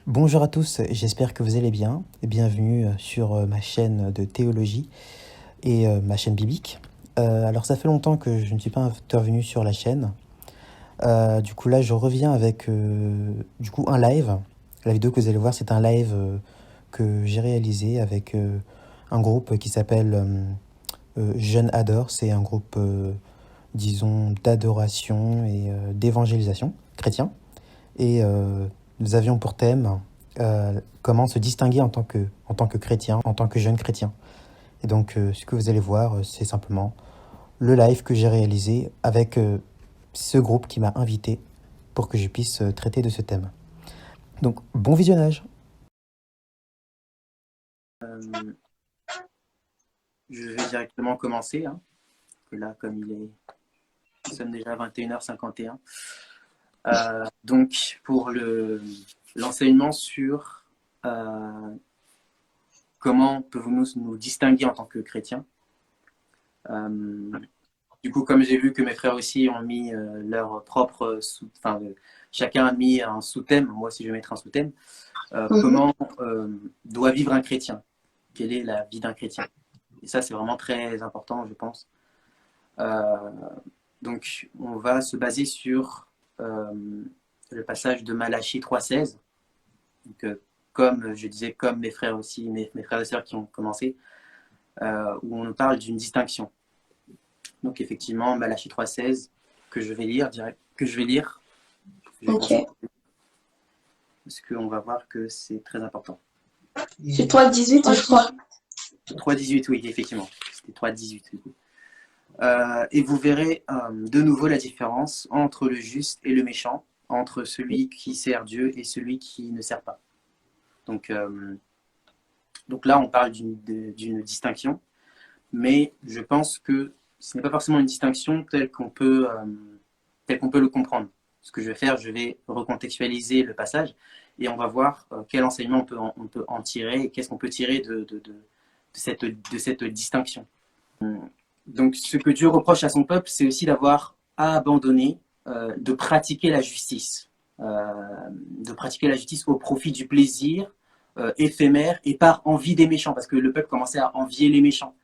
Bonjour à tous, j'espère que vous allez bien. Bienvenue sur ma chaîne de théologie et ma chaîne biblique. Alors ça fait longtemps que je ne suis pas intervenu sur la chaîne. Du coup là je reviens avec un live. La vidéo que vous allez voir c'est un live que j'ai réalisé avec un groupe qui s'appelle Jeunes Adore. C'est un groupe disons d'adoration et d'évangélisation chrétien. Et nous avions pour thème comment se distinguer en tant que chrétien, en tant que jeune chrétien. Et donc, ce que vous allez voir, c'est simplement le live que j'ai réalisé avec ce groupe qui m'a invité pour que je puisse traiter de ce thème. Donc, bon visionnage. Je vais directement commencer. Que là, comme nous sommes déjà à 21h51. Donc, pour l'enseignement sur comment pouvons-nous nous distinguer en tant que chrétiens. Du coup, comme j'ai vu que mes frères aussi ont mis leur propre chacun a mis un sous-thème. Moi aussi, je vais mettre un sous-thème. Comment doit vivre un chrétien? Quelle est la vie d'un chrétien? Et ça, c'est vraiment très important, je pense. Donc, on va se baser sur le passage de Malachie 3,16. Donc, comme je disais, comme mes frères aussi, mes frères et sœurs qui ont commencé, où on nous parle d'une distinction. Donc, effectivement, Malachie 3,16 que je vais lire, Ok. parce qu'on va voir que c'est très important. C'est 3,18, je crois. 3,18, oui, effectivement. C'était 3,18. Et vous verrez de nouveau la différence entre le juste et le méchant, entre celui qui sert Dieu et celui qui ne sert pas. Donc là, on parle d'une distinction, mais je pense que ce n'est pas forcément une distinction telle qu'on peut le comprendre. Ce que je vais faire, je vais recontextualiser le passage et on va voir quel enseignement on peut en tirer et qu'est-ce qu'on peut tirer de cette distinction. Donc, ce que Dieu reproche à son peuple, c'est aussi d'avoir abandonné de pratiquer la justice. De pratiquer la justice au profit du plaisir éphémère et par envie des méchants, parce que le peuple commençait à envier les méchants.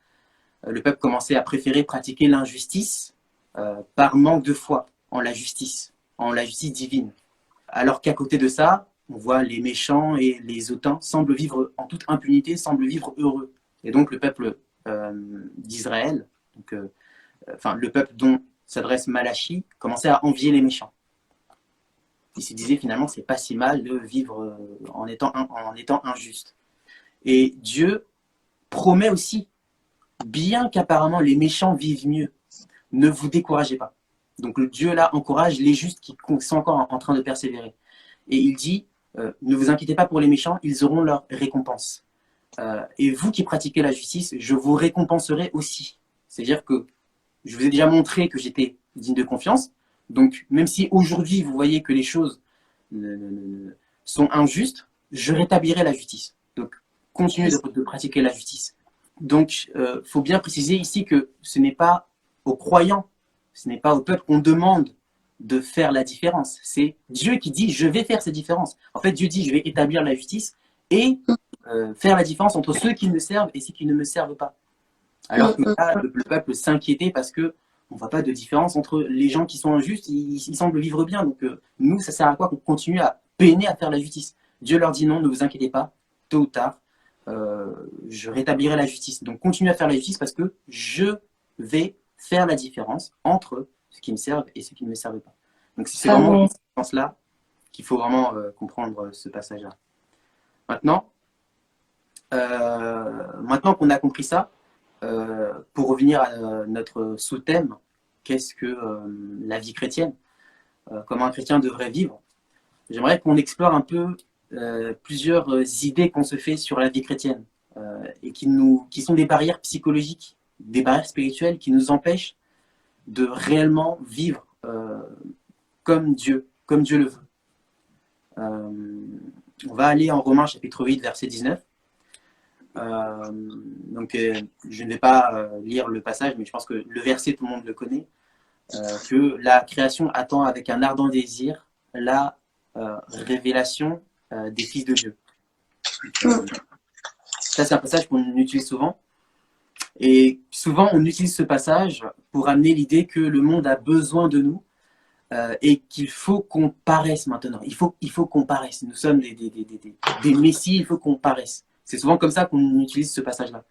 Le peuple commençait à préférer pratiquer l'injustice par manque de foi en la justice divine. Alors qu'à côté de ça, on voit les méchants et les hautains semblent vivre en toute impunité, semblent vivre heureux. Et donc le peuple d'Israël, donc, le peuple dont s'adresse Malachie, commençait à envier les méchants. Il se disait finalement c'est pas si mal de vivre en étant injuste. Et Dieu promet aussi, bien qu'apparemment les méchants vivent mieux, ne vous découragez pas. Donc le Dieu là encourage les justes qui sont encore en train de persévérer. Et il dit, ne vous inquiétez pas pour les méchants, ils auront leur récompense. Et vous qui pratiquez la justice, je vous récompenserai aussi. C'est-à-dire que je vous ai déjà montré que j'étais digne de confiance. Donc, même si aujourd'hui vous voyez que les choses sont injustes, je rétablirai la justice. Donc, continuez de pratiquer la justice. Donc, faut bien préciser ici que ce n'est pas aux croyants, ce n'est pas au peuple qu'on demande de faire la différence. C'est Dieu qui dit je vais faire cette différence. En fait, Dieu dit je vais établir la justice et faire la différence entre ceux qui me servent et ceux qui ne me servent pas. Alors que là, le peuple s'inquiétait parce que on ne voit pas de différence entre les gens qui sont injustes, ils semblent vivre bien. Donc nous, ça sert à quoi qu'on continue à peiner à faire la justice? Dieu leur dit non, ne vous inquiétez pas, tôt ou tard, je rétablirai la justice. Donc continuez à faire la justice parce que je vais faire la différence entre ceux qui me servent et ceux qui ne me servent pas. Donc c'est vraiment dans ce sens-là qu'il faut vraiment comprendre ce passage-là. Maintenant qu'on a compris ça, pour revenir à notre sous-thème, qu'est-ce que la vie chrétienne? Comment un chrétien devrait vivre? J'aimerais qu'on explore un peu plusieurs idées qu'on se fait sur la vie chrétienne et qui sont des barrières psychologiques, des barrières spirituelles qui nous empêchent de réellement vivre comme Dieu le veut. On va aller en Romains chapitre 8, verset 19. Je ne vais pas lire le passage, mais je pense que le verset, tout le monde le connaît, que la création attend avec un ardent désir la révélation des fils de Dieu. Donc, ça, c'est un passage qu'on utilise souvent. Et souvent, on utilise ce passage pour amener l'idée que le monde a besoin de nous et qu'il faut qu'on paraisse maintenant. Il faut qu'on paraisse. Nous sommes des messies, il faut qu'on paraisse. C'est souvent comme ça qu'on utilise ce passage-là.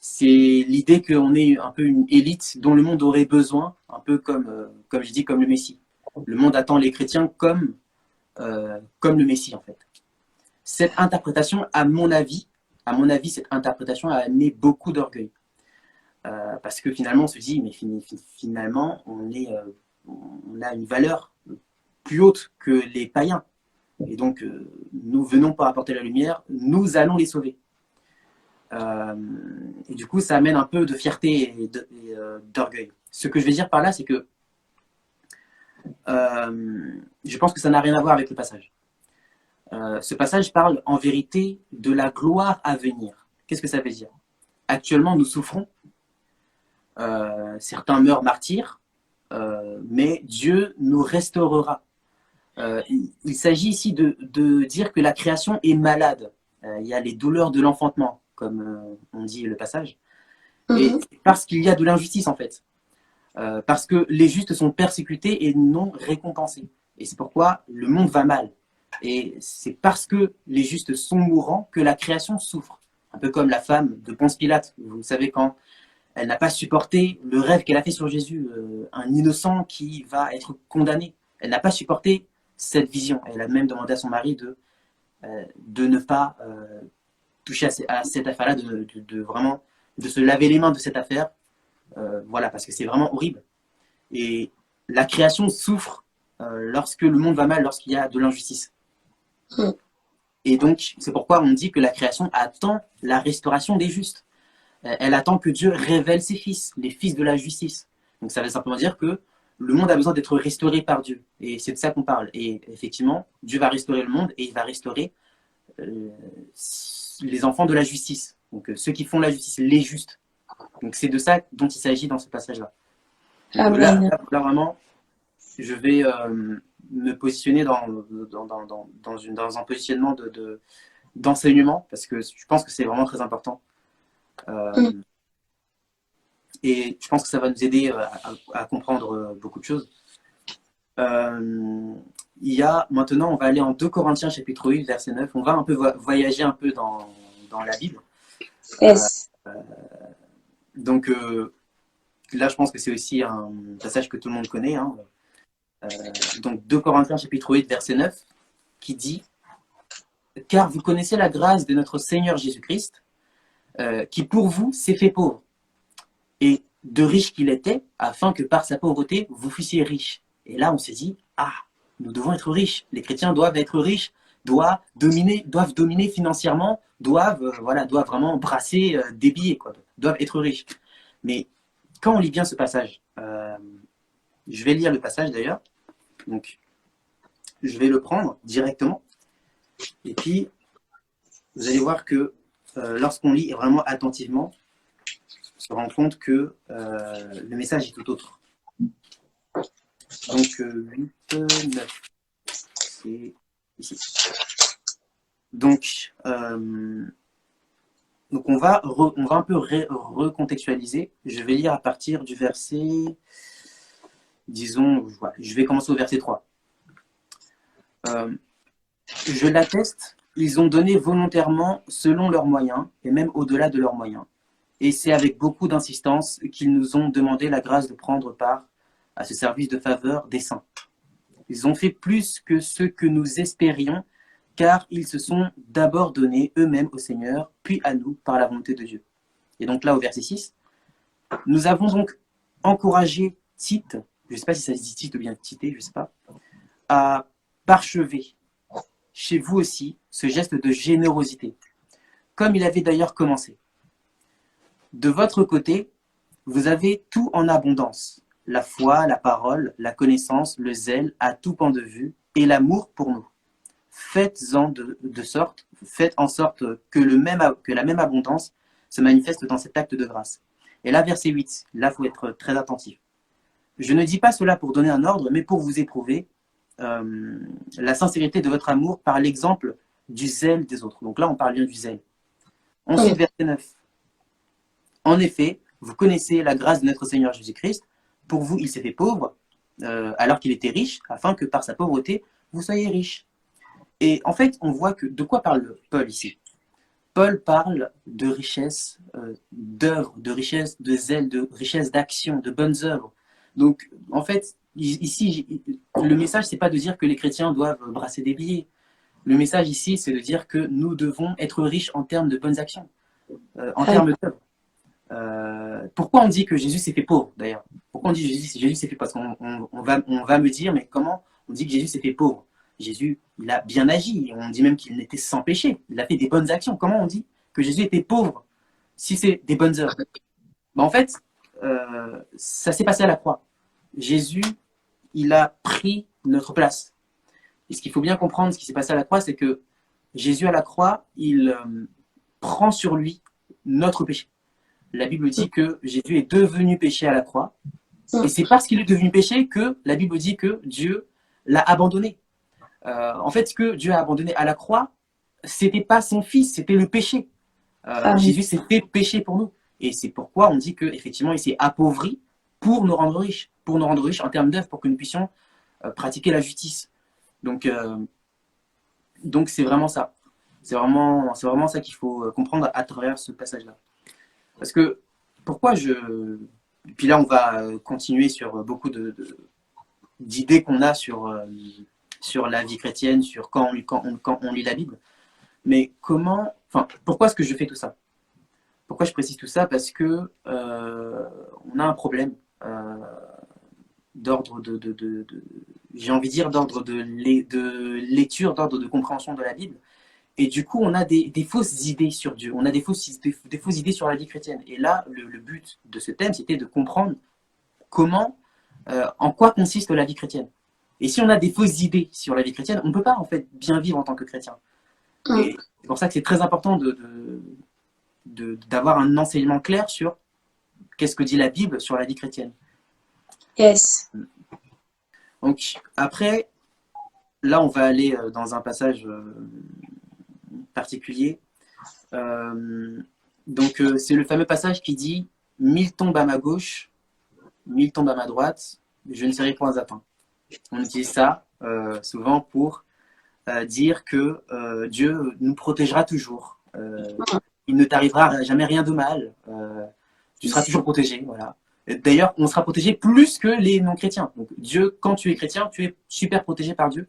C'est l'idée qu'on est un peu une élite dont le monde aurait besoin, un peu comme je dis, comme le Messie. Le monde attend les chrétiens comme le Messie, en fait. Cette interprétation, à mon avis, cette interprétation a amené beaucoup d'orgueil. Parce que finalement, on se dit, mais finalement, on a une valeur plus haute que les païens. Et donc, nous venons pour apporter la lumière, nous allons les sauver. Et du coup, ça amène un peu de fierté et d'orgueil. Ce que je vais dire par là, c'est que je pense que ça n'a rien à voir avec le passage. Ce passage parle en vérité de la gloire à venir. Qu'est-ce que ça veut dire? Actuellement, nous souffrons. Certains meurent martyrs, mais Dieu nous restaurera. Il s'agit ici de dire que la création est malade. Il y a les douleurs de l'enfantement, comme on dit le passage. Et parce qu'il y a de l'injustice, en fait. Parce que les justes sont persécutés et non récompensés. Et c'est pourquoi le monde va mal. Et c'est parce que les justes sont mourants que la création souffre. Un peu comme la femme de Ponce Pilate. Vous savez, quand elle n'a pas supporté le rêve qu'elle a fait sur Jésus, un innocent qui va être condamné. Elle n'a pas supporté cette vision. Elle a même demandé à son mari de ne pas toucher à cette affaire-là, vraiment de se laver les mains de cette affaire. Voilà, parce que c'est vraiment horrible. Et la création souffre lorsque le monde va mal, lorsqu'il y a de l'injustice. Et donc, c'est pourquoi on dit que la création attend la restauration des justes. Elle attend que Dieu révèle ses fils, les fils de la justice. Donc ça veut simplement dire que le monde a besoin d'être restauré par Dieu. Et c'est de ça qu'on parle. Et effectivement, Dieu va restaurer le monde et il va restaurer les enfants de la justice. Donc ceux qui font la justice, les justes. Donc c'est de ça dont il s'agit dans ce passage-là. Là, vraiment, je vais me positionner dans un positionnement d'enseignement, parce que je pense que c'est vraiment très important. Et je pense que ça va nous aider à comprendre beaucoup de choses. Maintenant, on va aller en 2 Corinthiens chapitre 8, verset 9. On va un peu voyager un peu dans la Bible. Yes. Donc là, je pense que c'est aussi un passage que tout le monde connaît. Hein. Donc 2 Corinthiens chapitre 8, verset 9, qui dit « Car vous connaissez la grâce de notre Seigneur Jésus-Christ, qui pour vous s'est fait pauvre, et de riche qu'il était, afin que par sa pauvreté, vous fussiez riches. » Et là, on s'est dit, nous devons être riches. Les chrétiens doivent être riches, doivent dominer financièrement, doivent vraiment brasser des billets, doivent être riches. Mais quand on lit bien ce passage, je vais lire le passage d'ailleurs, donc je vais le prendre directement, et puis vous allez voir que lorsqu'on lit vraiment attentivement, on se rend compte que le message est tout autre. Donc 8, 9, c'est ici. Donc on va un peu recontextualiser. Je vais lire à partir du verset, disons, je vais commencer au verset 3. Je l'atteste, ils ont donné volontairement selon leurs moyens, et même au-delà de leurs moyens. Et c'est avec beaucoup d'insistance qu'ils nous ont demandé la grâce de prendre part à ce service de faveur des saints. Ils ont fait plus que ce que nous espérions, car ils se sont d'abord donnés eux-mêmes au Seigneur, puis à nous par la volonté de Dieu. Et donc là, au verset 6, nous avons donc encouragé Tite, je ne sais pas si ça se dit Tite ou bien Tité, je ne sais pas, à parchever chez vous aussi ce geste de générosité, comme il avait d'ailleurs commencé. De votre côté, vous avez tout en abondance, la foi, la parole, la connaissance, le zèle à tout point de vue et l'amour pour nous. Faites en sorte que la même abondance se manifeste dans cet acte de grâce. Et là, verset 8, là, il faut être très attentif. Je ne dis pas cela pour donner un ordre, mais pour vous éprouver, la sincérité de votre amour par l'exemple du zèle des autres. Donc là, on parle bien du zèle. Ensuite, verset 9. En effet, vous connaissez la grâce de notre Seigneur Jésus-Christ. Pour vous, il s'est fait pauvre, alors qu'il était riche, afin que par sa pauvreté, vous soyez riches. Et en fait, on voit que de quoi parle Paul ici? Paul parle de richesse d'œuvre, de richesse de zèle, de richesse d'action, de bonnes œuvres. Donc, en fait, ici, le message, c'est pas de dire que les chrétiens doivent brasser des billets. Le message ici, c'est de dire que nous devons être riches en termes de bonnes actions, en termes d'œuvres. Pourquoi on dit que Jésus s'est fait pauvre, d'ailleurs? Pourquoi on dit Jésus s'est fait pauvre? Parce qu'on va me dire, mais comment on dit que Jésus s'est fait pauvre? Jésus, il a bien agi. On dit même qu'il n'était sans péché. Il a fait des bonnes actions. Comment on dit que Jésus était pauvre si c'est des bonnes œuvres? En fait, ça s'est passé à la croix. Jésus, il a pris notre place. Et ce qu'il faut bien comprendre, ce qui s'est passé à la croix, c'est que Jésus à la croix, il prend sur lui notre péché. La Bible dit que Jésus est devenu péché à la croix. Et c'est parce qu'il est devenu péché que la Bible dit que Dieu l'a abandonné. En fait, ce que Dieu a abandonné à la croix, c'était pas son fils, c'était le péché. Jésus s'est fait péché pour nous. Et c'est pourquoi on dit qu'effectivement, il s'est appauvri pour nous rendre riches en termes d'œuvres, pour que nous puissions pratiquer la justice. Donc c'est vraiment ça. C'est vraiment ça qu'il faut comprendre à travers ce passage-là. Parce que, puis là, on va continuer sur beaucoup d'idées qu'on a sur la vie chrétienne, sur quand on lit la Bible. Mais pourquoi est-ce que je fais tout ça? Pourquoi je précise tout ça? Parce que on a un problème d'ordre j'ai envie de dire d'ordre de lecture, d'ordre de compréhension de la Bible. Et du coup, on a des fausses idées sur Dieu, on a des fausses idées sur la vie chrétienne. Et là, le but de ce thème, c'était de comprendre en quoi consiste la vie chrétienne. Et si on a des fausses idées sur la vie chrétienne, on ne peut pas en fait bien vivre en tant que chrétien. Et c'est pour ça que c'est très important d'avoir un enseignement clair sur qu'est-ce que dit la Bible sur la vie chrétienne. Yes. Donc après, là on va aller dans un passage particulier. Donc c'est le fameux passage qui dit « 1000 tombent à ma gauche, 1000 tombent à ma droite, je ne serai point atteint ». On utilise ça souvent pour dire que Dieu nous protégera toujours. Il ne t'arrivera jamais rien de mal. Tu seras toujours protégé. Voilà. D'ailleurs, on sera protégé plus que les non-chrétiens. Donc Dieu, quand tu es chrétien, tu es super protégé par Dieu.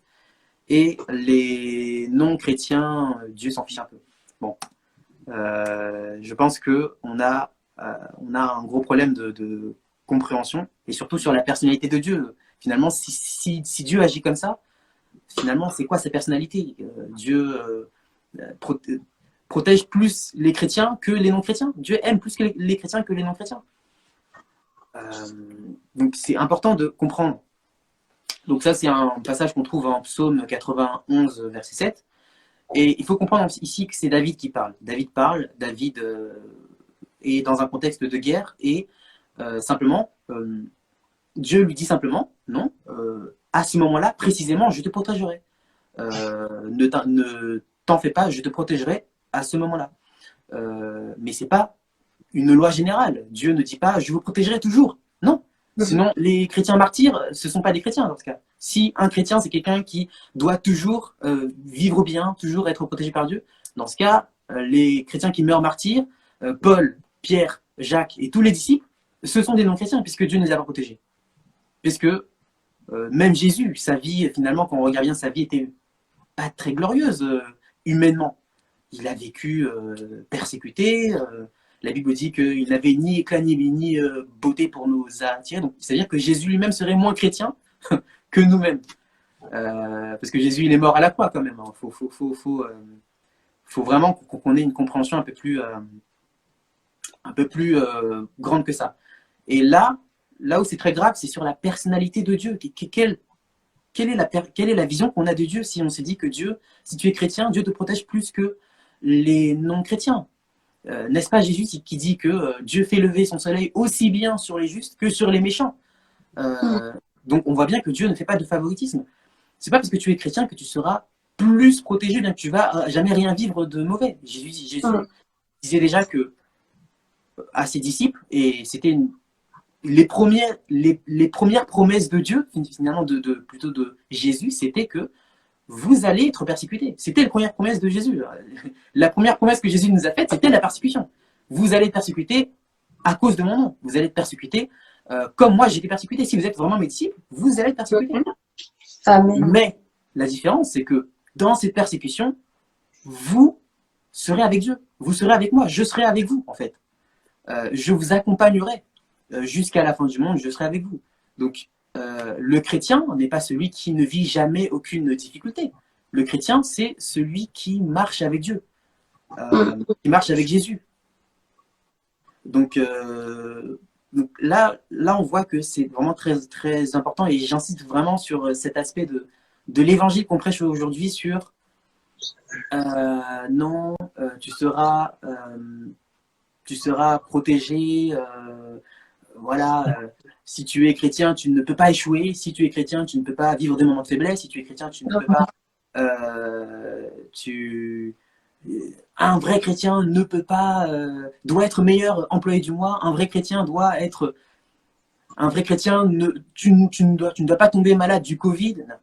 Et les non-chrétiens, Dieu s'en fiche un peu. Bon. Je pense qu'on a un gros problème de compréhension, et surtout sur la personnalité de Dieu. Finalement, si Dieu agit comme ça, finalement, c'est quoi sa personnalité? Dieu protège plus les chrétiens que les non-chrétiens. Dieu aime plus les chrétiens que les non-chrétiens. Donc, c'est important de comprendre. Donc ça, c'est un passage qu'on trouve en Psaume 91, verset 7. Et il faut comprendre ici que c'est David qui parle. David est dans un contexte de guerre, et simplement, Dieu lui dit simplement, non, à ce moment-là, précisément, je te protégerai. Ne t'en fais pas, je te protégerai à ce moment-là. Mais ce n'est pas une loi générale. Dieu ne dit pas, je vous protégerai toujours. Non. Sinon, les chrétiens martyrs, ce ne sont pas des chrétiens dans ce cas. Si un chrétien, c'est quelqu'un qui doit toujours vivre bien, toujours être protégé par Dieu, dans ce cas, les chrétiens qui meurent martyrs, Paul, Pierre, Jacques et tous les disciples, ce sont des non-chrétiens, puisque Dieu ne les a pas protégés. Puisque même Jésus, sa vie, finalement, quand on regarde bien, sa vie était pas très glorieuse humainement. Il a vécu persécuté. La Bible dit qu'il n'avait ni éclat ni beauté pour nous attirer. Donc, c'est-à-dire que Jésus lui-même serait moins chrétien que nous-mêmes. Parce que Jésus, il est mort à la croix quand même. Il faut vraiment qu'on ait une compréhension un peu plus grande que ça. Et là où c'est très grave, c'est sur la personnalité de Dieu. Quelle est la vision qu'on a de Dieu si on se dit que Dieu, si tu es chrétien, Dieu te protège plus que les non-chrétiens? N'est-ce pas Jésus qui dit que Dieu fait lever son soleil aussi bien sur les justes que sur les méchants? Donc on voit bien que Dieu ne fait pas de favoritisme. c'est pas parce que tu es chrétien que tu seras plus protégé, bien que tu vas jamais rien vivre de mauvais. Jésus disait déjà que à ses disciples, et c'était les premières promesses de Dieu, finalement plutôt de Jésus, c'était que vous allez être persécutés. C'était la première promesse de Jésus. La première promesse que Jésus nous a faite, c'était la persécution. Vous allez être persécutés à cause de mon nom. Vous allez être persécutés comme moi j'ai été persécuté. Si vous êtes vraiment mes disciples, vous allez être persécutés. Amen. Mais la différence, c'est que dans cette persécution, vous serez avec Dieu. Vous serez avec moi. Je serai avec vous, en fait. Je vous accompagnerai jusqu'à la fin du monde. Je serai avec vous. Donc, le chrétien n'est pas celui qui ne vit jamais aucune difficulté. Le chrétien, c'est celui qui marche avec Dieu, qui marche avec Jésus. Donc là, on voit que c'est vraiment très, très important et j'insiste vraiment sur cet aspect de l'évangile qu'on prêche aujourd'hui sur non, tu seras protégé, voilà. Si tu es chrétien, tu ne peux pas échouer. Si tu es chrétien, tu ne peux pas vivre des moments de faiblesse. Si tu es chrétien, tu ne peux pas. Un vrai chrétien ne peut pas. Doit être meilleur employé du mois. Un vrai chrétien doit être. Un vrai chrétien, tu ne dois pas tomber malade du Covid. Non,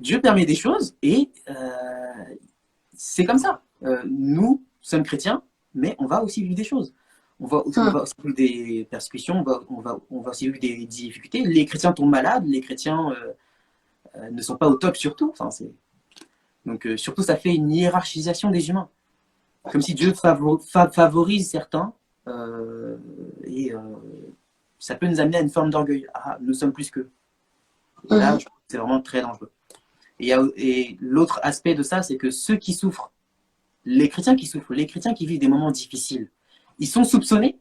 Dieu permet des choses et c'est comme ça. Nous sommes chrétiens, mais on va aussi vivre des choses. On va aussi vivre des persécutions, on va aussi vivre des difficultés. Les chrétiens tombent malades, les chrétiens ne sont pas au top surtout. Enfin, donc surtout, ça fait une hiérarchisation des humains. Comme si Dieu favorise certains et ça peut nous amener à une forme d'orgueil. Ah, nous sommes plus qu'eux. Et là, c'est vraiment très dangereux. Et l'autre aspect de ça, c'est que ceux qui souffrent, les chrétiens qui vivent des moments difficiles, ils sont soupçonnés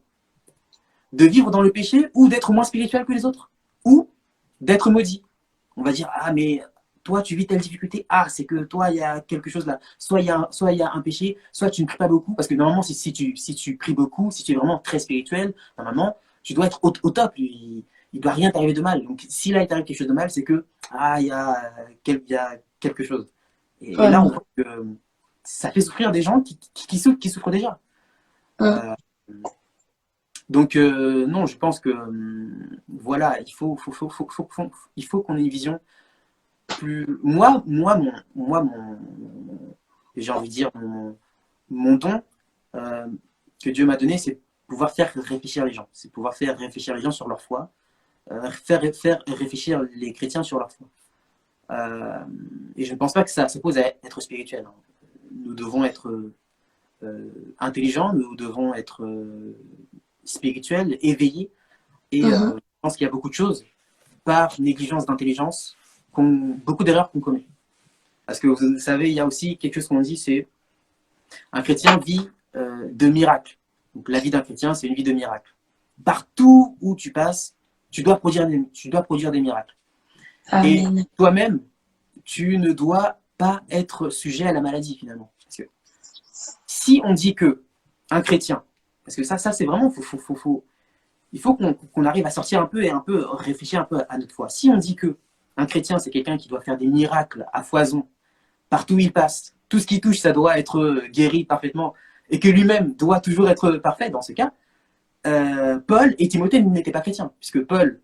de vivre dans le péché ou d'être moins spirituels que les autres, ou d'être maudits. On va dire, ah mais toi tu vis telle difficulté, ah c'est que toi il y a quelque chose là, soit il y a un péché, soit tu ne pries pas beaucoup, parce que normalement si tu pries beaucoup, si tu es vraiment très spirituel, normalement tu dois être au top, il doit rien t'arriver de mal. Donc s'il a t'arrive quelque chose de mal, c'est que il y a quelque chose. Et là on voit que ça fait souffrir des gens qui souffrent déjà. Donc non, je pense que voilà, il faut qu'on ait une vision plus. Moi, j'ai envie de dire mon don que Dieu m'a donné, c'est pouvoir faire réfléchir les gens, c'est pouvoir faire réfléchir les gens sur leur foi, faire réfléchir les chrétiens sur leur foi. Et je ne pense pas que ça s'oppose à être spirituel. Hein. Nous devons être intelligents, nous devons être spirituels, éveillés. Et je pense qu'il y a beaucoup de choses, par négligence d'intelligence, beaucoup d'erreurs qu'on commet. Parce que vous savez, il y a aussi quelque chose qu'on dit, c'est un chrétien vit de miracles. Donc la vie d'un chrétien, c'est une vie de miracles. Partout où tu passes, tu dois produire des miracles. Amen. Et toi-même, tu ne dois pas être sujet à la maladie finalement. Parce que si on dit que un chrétien, parce que ça c'est vraiment, il faut qu'on arrive à sortir un peu et réfléchir un peu à notre foi. Si on dit que un chrétien, c'est quelqu'un qui doit faire des miracles à foison, partout où il passe, tout ce qui touche, ça doit être guéri parfaitement, et que lui-même doit toujours être parfait, dans ce cas, Paul et Timothée n'étaient pas chrétiens, puisque Paul,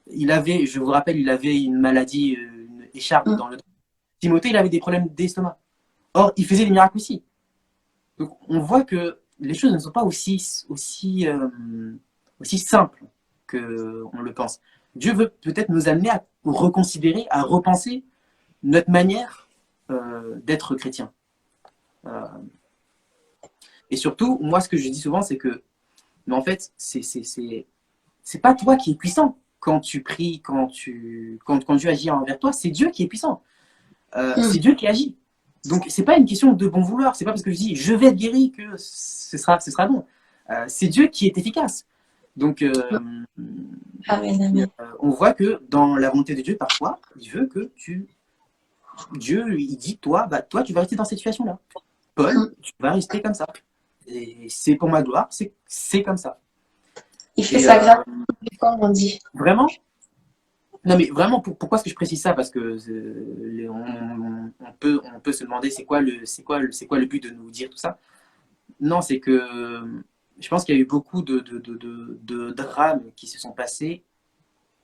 je vous rappelle, il avait une maladie, une écharpe dans le dos. Timothée, il avait des problèmes d'estomac. Or, il faisait des miracles aussi. Donc, on voit que les choses ne sont pas aussi simples qu'on le pense. Dieu veut peut-être nous amener à reconsidérer, à repenser notre manière d'être chrétien. Et surtout, moi, ce que je dis souvent, c'est que, mais en fait, c'est pas toi qui es puissant quand tu pries, quand Dieu agit envers toi, c'est Dieu qui est puissant. C'est Dieu qui agit. Donc, c'est pas une question de bon vouloir. C'est pas parce que je dis je vais être guéri que ce sera bon. C'est Dieu qui est efficace. Donc, on voit que dans la volonté de Dieu, parfois, il veut que Dieu, il dit toi, tu vas rester dans cette situation-là. Paul, tu vas rester comme ça. Et c'est pour ma gloire, c'est comme ça. Il fait ça gratuitement, comme on dit. Vraiment ? Non, mais vraiment, pourquoi est-ce que je précise ça? Parce que on peut se demander c'est quoi le but de nous dire tout ça. Non, c'est que je pense qu'il y a eu beaucoup de drames qui se sont passés.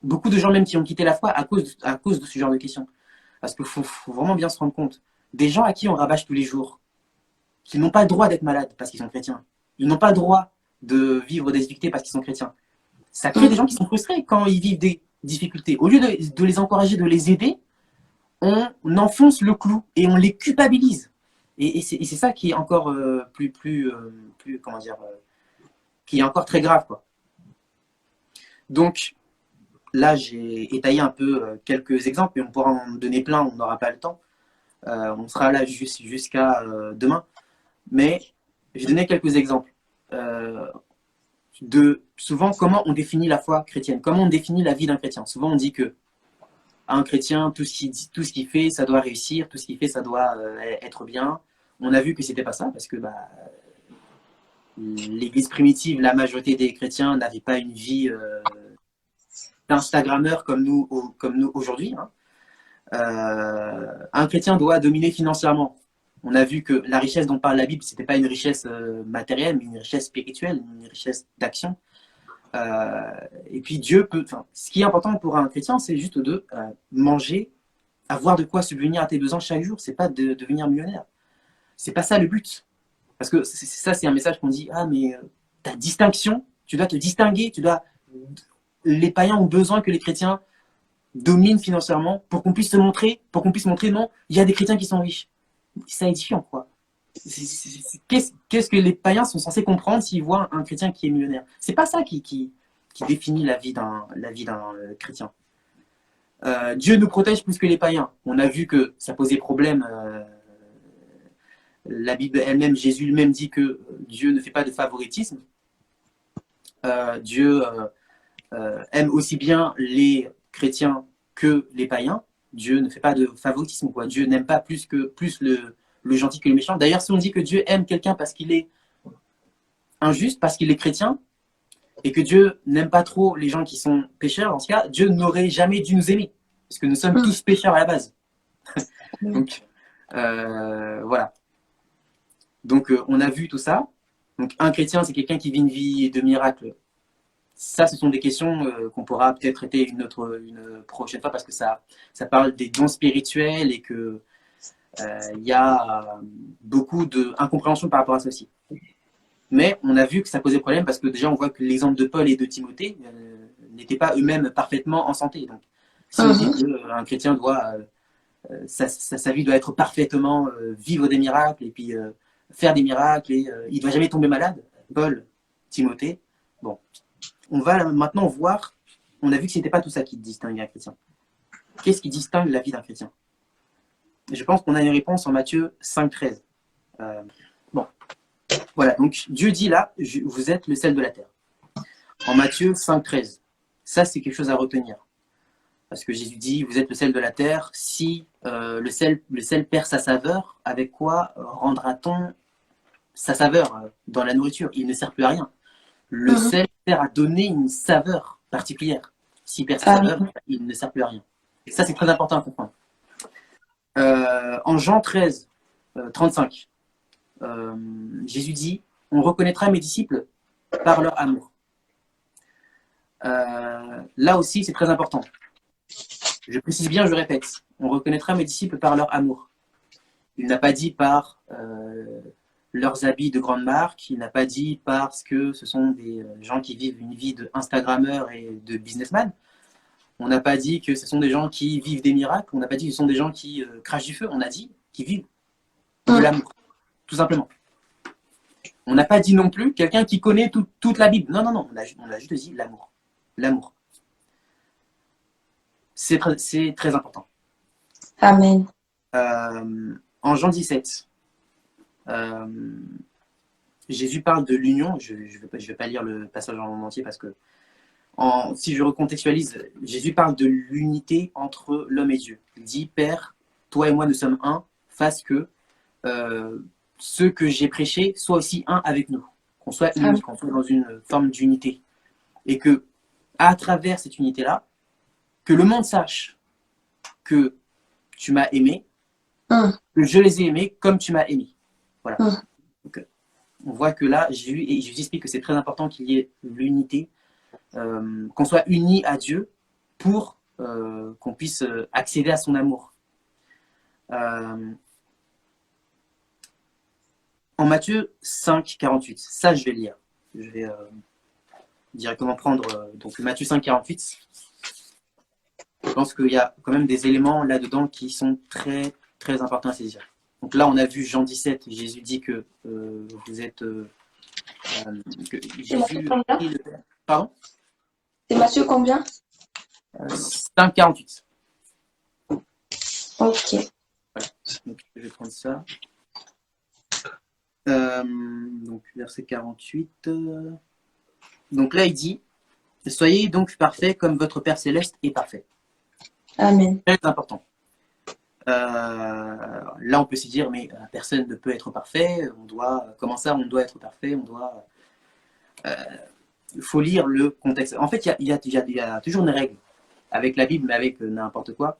Beaucoup de gens même qui ont quitté la foi à cause de ce genre de questions. Parce qu'il faut vraiment bien se rendre compte. Des gens à qui on rabâche tous les jours, qui n'ont pas le droit d'être malades parce qu'ils sont chrétiens. Ils n'ont pas le droit de vivre des difficultés parce qu'ils sont chrétiens. Ça crée des gens qui sont frustrés quand ils vivent des difficultés. Au lieu de les encourager, de les aider, on enfonce le clou et on les culpabilise. Et c'est ça qui est encore comment dire, qui est encore très grave, quoi. Donc, là, j'ai étayé un peu quelques exemples, mais on pourra en donner plein, on n'aura pas le temps. On sera là jusqu'à demain. Mais je vais donner quelques exemples de souvent comment on définit la foi chrétienne, comment on définit la vie d'un chrétien. Souvent, on dit que un chrétien, tout ce qu'il fait, ça doit réussir, tout ce qu'il fait, ça doit être bien. On a vu que c'était pas ça, parce que l'Église primitive, la majorité des chrétiens n'avaient pas une vie d'Instagrammeur comme nous aujourd'hui. Hein. Un chrétien doit dominer financièrement. On a vu que la richesse dont parle la Bible, c'était pas une richesse matérielle, mais une richesse spirituelle, une richesse d'action. Et puis ce qui est important pour un chrétien, c'est juste de manger, avoir de quoi subvenir à tes besoins chaque jour. C'est pas de devenir millionnaire. C'est pas ça le but. Parce que ça, c'est un message qu'on dit, mais ta distinction, tu dois te distinguer, les païens ont besoin que les chrétiens dominent financièrement pour qu'on puisse montrer, non, il y a des chrétiens qui sont riches. C'est édifiant, quoi. Qu'est-ce que les païens sont censés comprendre s'ils voient un chrétien qui est millionnaire? C'est pas ça qui définit la vie d'un chrétien. Dieu nous protège plus que les païens. On a vu que ça posait problème. La Bible elle-même, Jésus lui-même dit que Dieu ne fait pas de favoritisme. Dieu aime aussi bien les chrétiens que les païens. Dieu ne fait pas de favoritisme, quoi. Dieu n'aime pas plus le gentil que le méchant. D'ailleurs, si on dit que Dieu aime quelqu'un parce qu'il est injuste, parce qu'il est chrétien, et que Dieu n'aime pas trop les gens qui sont pécheurs, dans ce cas, Dieu n'aurait jamais dû nous aimer, parce que nous sommes tous pécheurs à la base. Donc, voilà. Donc, on a vu tout ça. Donc, un chrétien, c'est quelqu'un qui vit une vie de miracle. Ça, ce sont des questions qu'on pourra peut-être traiter une prochaine fois, parce que ça parle des dons spirituels et que y a beaucoup d'incompréhension par rapport à ceci. Mais on a vu que ça posait problème parce que déjà, on voit que l'exemple de Paul et de Timothée n'étaient pas eux-mêmes parfaitement en santé. Donc, si on dit qu'un chrétien doit, sa vie doit être parfaitement vivre des miracles et puis faire des miracles et il ne doit jamais tomber malade, Paul, Timothée, bon, on va maintenant voir, on a vu que ce n'était pas tout ça qui distingue un chrétien. Qu'est-ce qui distingue la vie d'un chrétien? Je pense qu'on a une réponse en Matthieu 5,13. Bon, voilà, donc Dieu dit là, vous êtes le sel de la terre. En Matthieu 5,13, ça c'est quelque chose à retenir. Parce que Jésus dit, vous êtes le sel de la terre, si le sel perd sa saveur, avec quoi rendra-t-on sa saveur dans la nourriture? Il ne sert plus à rien. Le sel sert à donner une saveur particulière. S'il perd sa saveur, il ne sert plus à rien. Et ça c'est très important à comprendre. En Jean 13, 35, Jésus dit, on reconnaîtra mes disciples par leur amour. Là aussi, c'est très important. Je précise bien, je répète, on reconnaîtra mes disciples par leur amour. Il n'a pas dit par leurs habits de grande marque, il n'a pas dit parce que ce sont des gens qui vivent une vie de Instagrammeur et de businessman. On n'a pas dit que ce sont des gens qui vivent des miracles, on n'a pas dit que ce sont des gens qui crachent du feu, on a dit qu'ils vivent de l'amour, tout simplement. On n'a pas dit non plus quelqu'un qui connaît toute la Bible. Non, on a juste dit l'amour. L'amour. C'est très important. Amen. En Jean 17, Jésus parle de l'union. Je vais pas lire le passage en entier parce que si je recontextualise, Jésus parle de l'unité entre l'homme et Dieu. Il dit, Père, toi et moi nous sommes un, fasse que ce que j'ai prêché soit aussi un avec nous. Qu'on soit unis, qu'on soit dans une forme d'unité. Et que, à travers cette unité-là, que le monde sache que tu m'as aimé, Hum, que je les ai aimés comme tu m'as aimé. Voilà. hum. Donc, on voit que là, Jésus explique que c'est très important qu'il y ait l'unité, qu'on soit unis à Dieu pour qu'on puisse accéder à son amour. En Matthieu 5, 48, ça je vais lire. Je vais directement prendre donc Matthieu 5, 48. Je pense qu'il y a quand même des éléments là-dedans qui sont très, très importants à saisir. Donc là, on a vu Jean 17, Jésus dit que vous êtes... que C'est Matthieu Jésus... combien? Pardon? C'est Matthieu combien? 5, 48. Ok. Voilà. Donc, je vais prendre ça. Donc, verset 48. Donc là, il dit, soyez donc parfaits comme votre Père Céleste est parfait. Amen. Très important. Là, on peut se dire, mais personne ne peut être parfait. Comment ça, on doit être parfait? Il faut lire le contexte. En fait, il y a toujours une règle avec la Bible, mais avec n'importe quoi.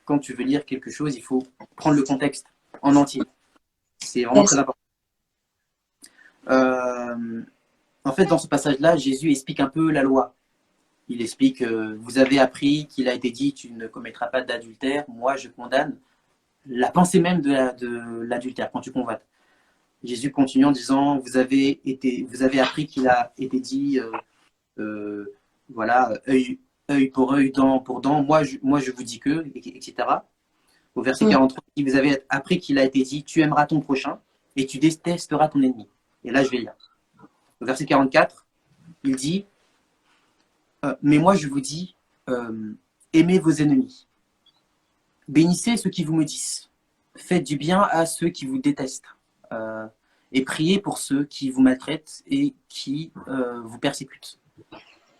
Quand tu veux lire quelque chose, il faut prendre le contexte en entier. C'est vraiment très important. En fait, dans ce passage-là, Jésus explique un peu la loi. Il explique, vous avez appris qu'il a été dit, tu ne commettras pas d'adultère. Moi, je condamne la pensée même de l'adultère quand tu convoites. Jésus continue en disant, vous avez appris qu'il a été dit, voilà, œil pour œil, dent pour dent. Moi, je vous dis que, etc. Au verset 43, vous avez appris qu'il a été dit, tu aimeras ton prochain et tu détesteras ton ennemi. Et là, je vais lire. Au verset 44, il dit, mais moi, je vous dis, aimez vos ennemis. Bénissez ceux qui vous maudissent. Faites du bien à ceux qui vous détestent. Et priez pour ceux qui vous maltraitent et qui vous persécutent,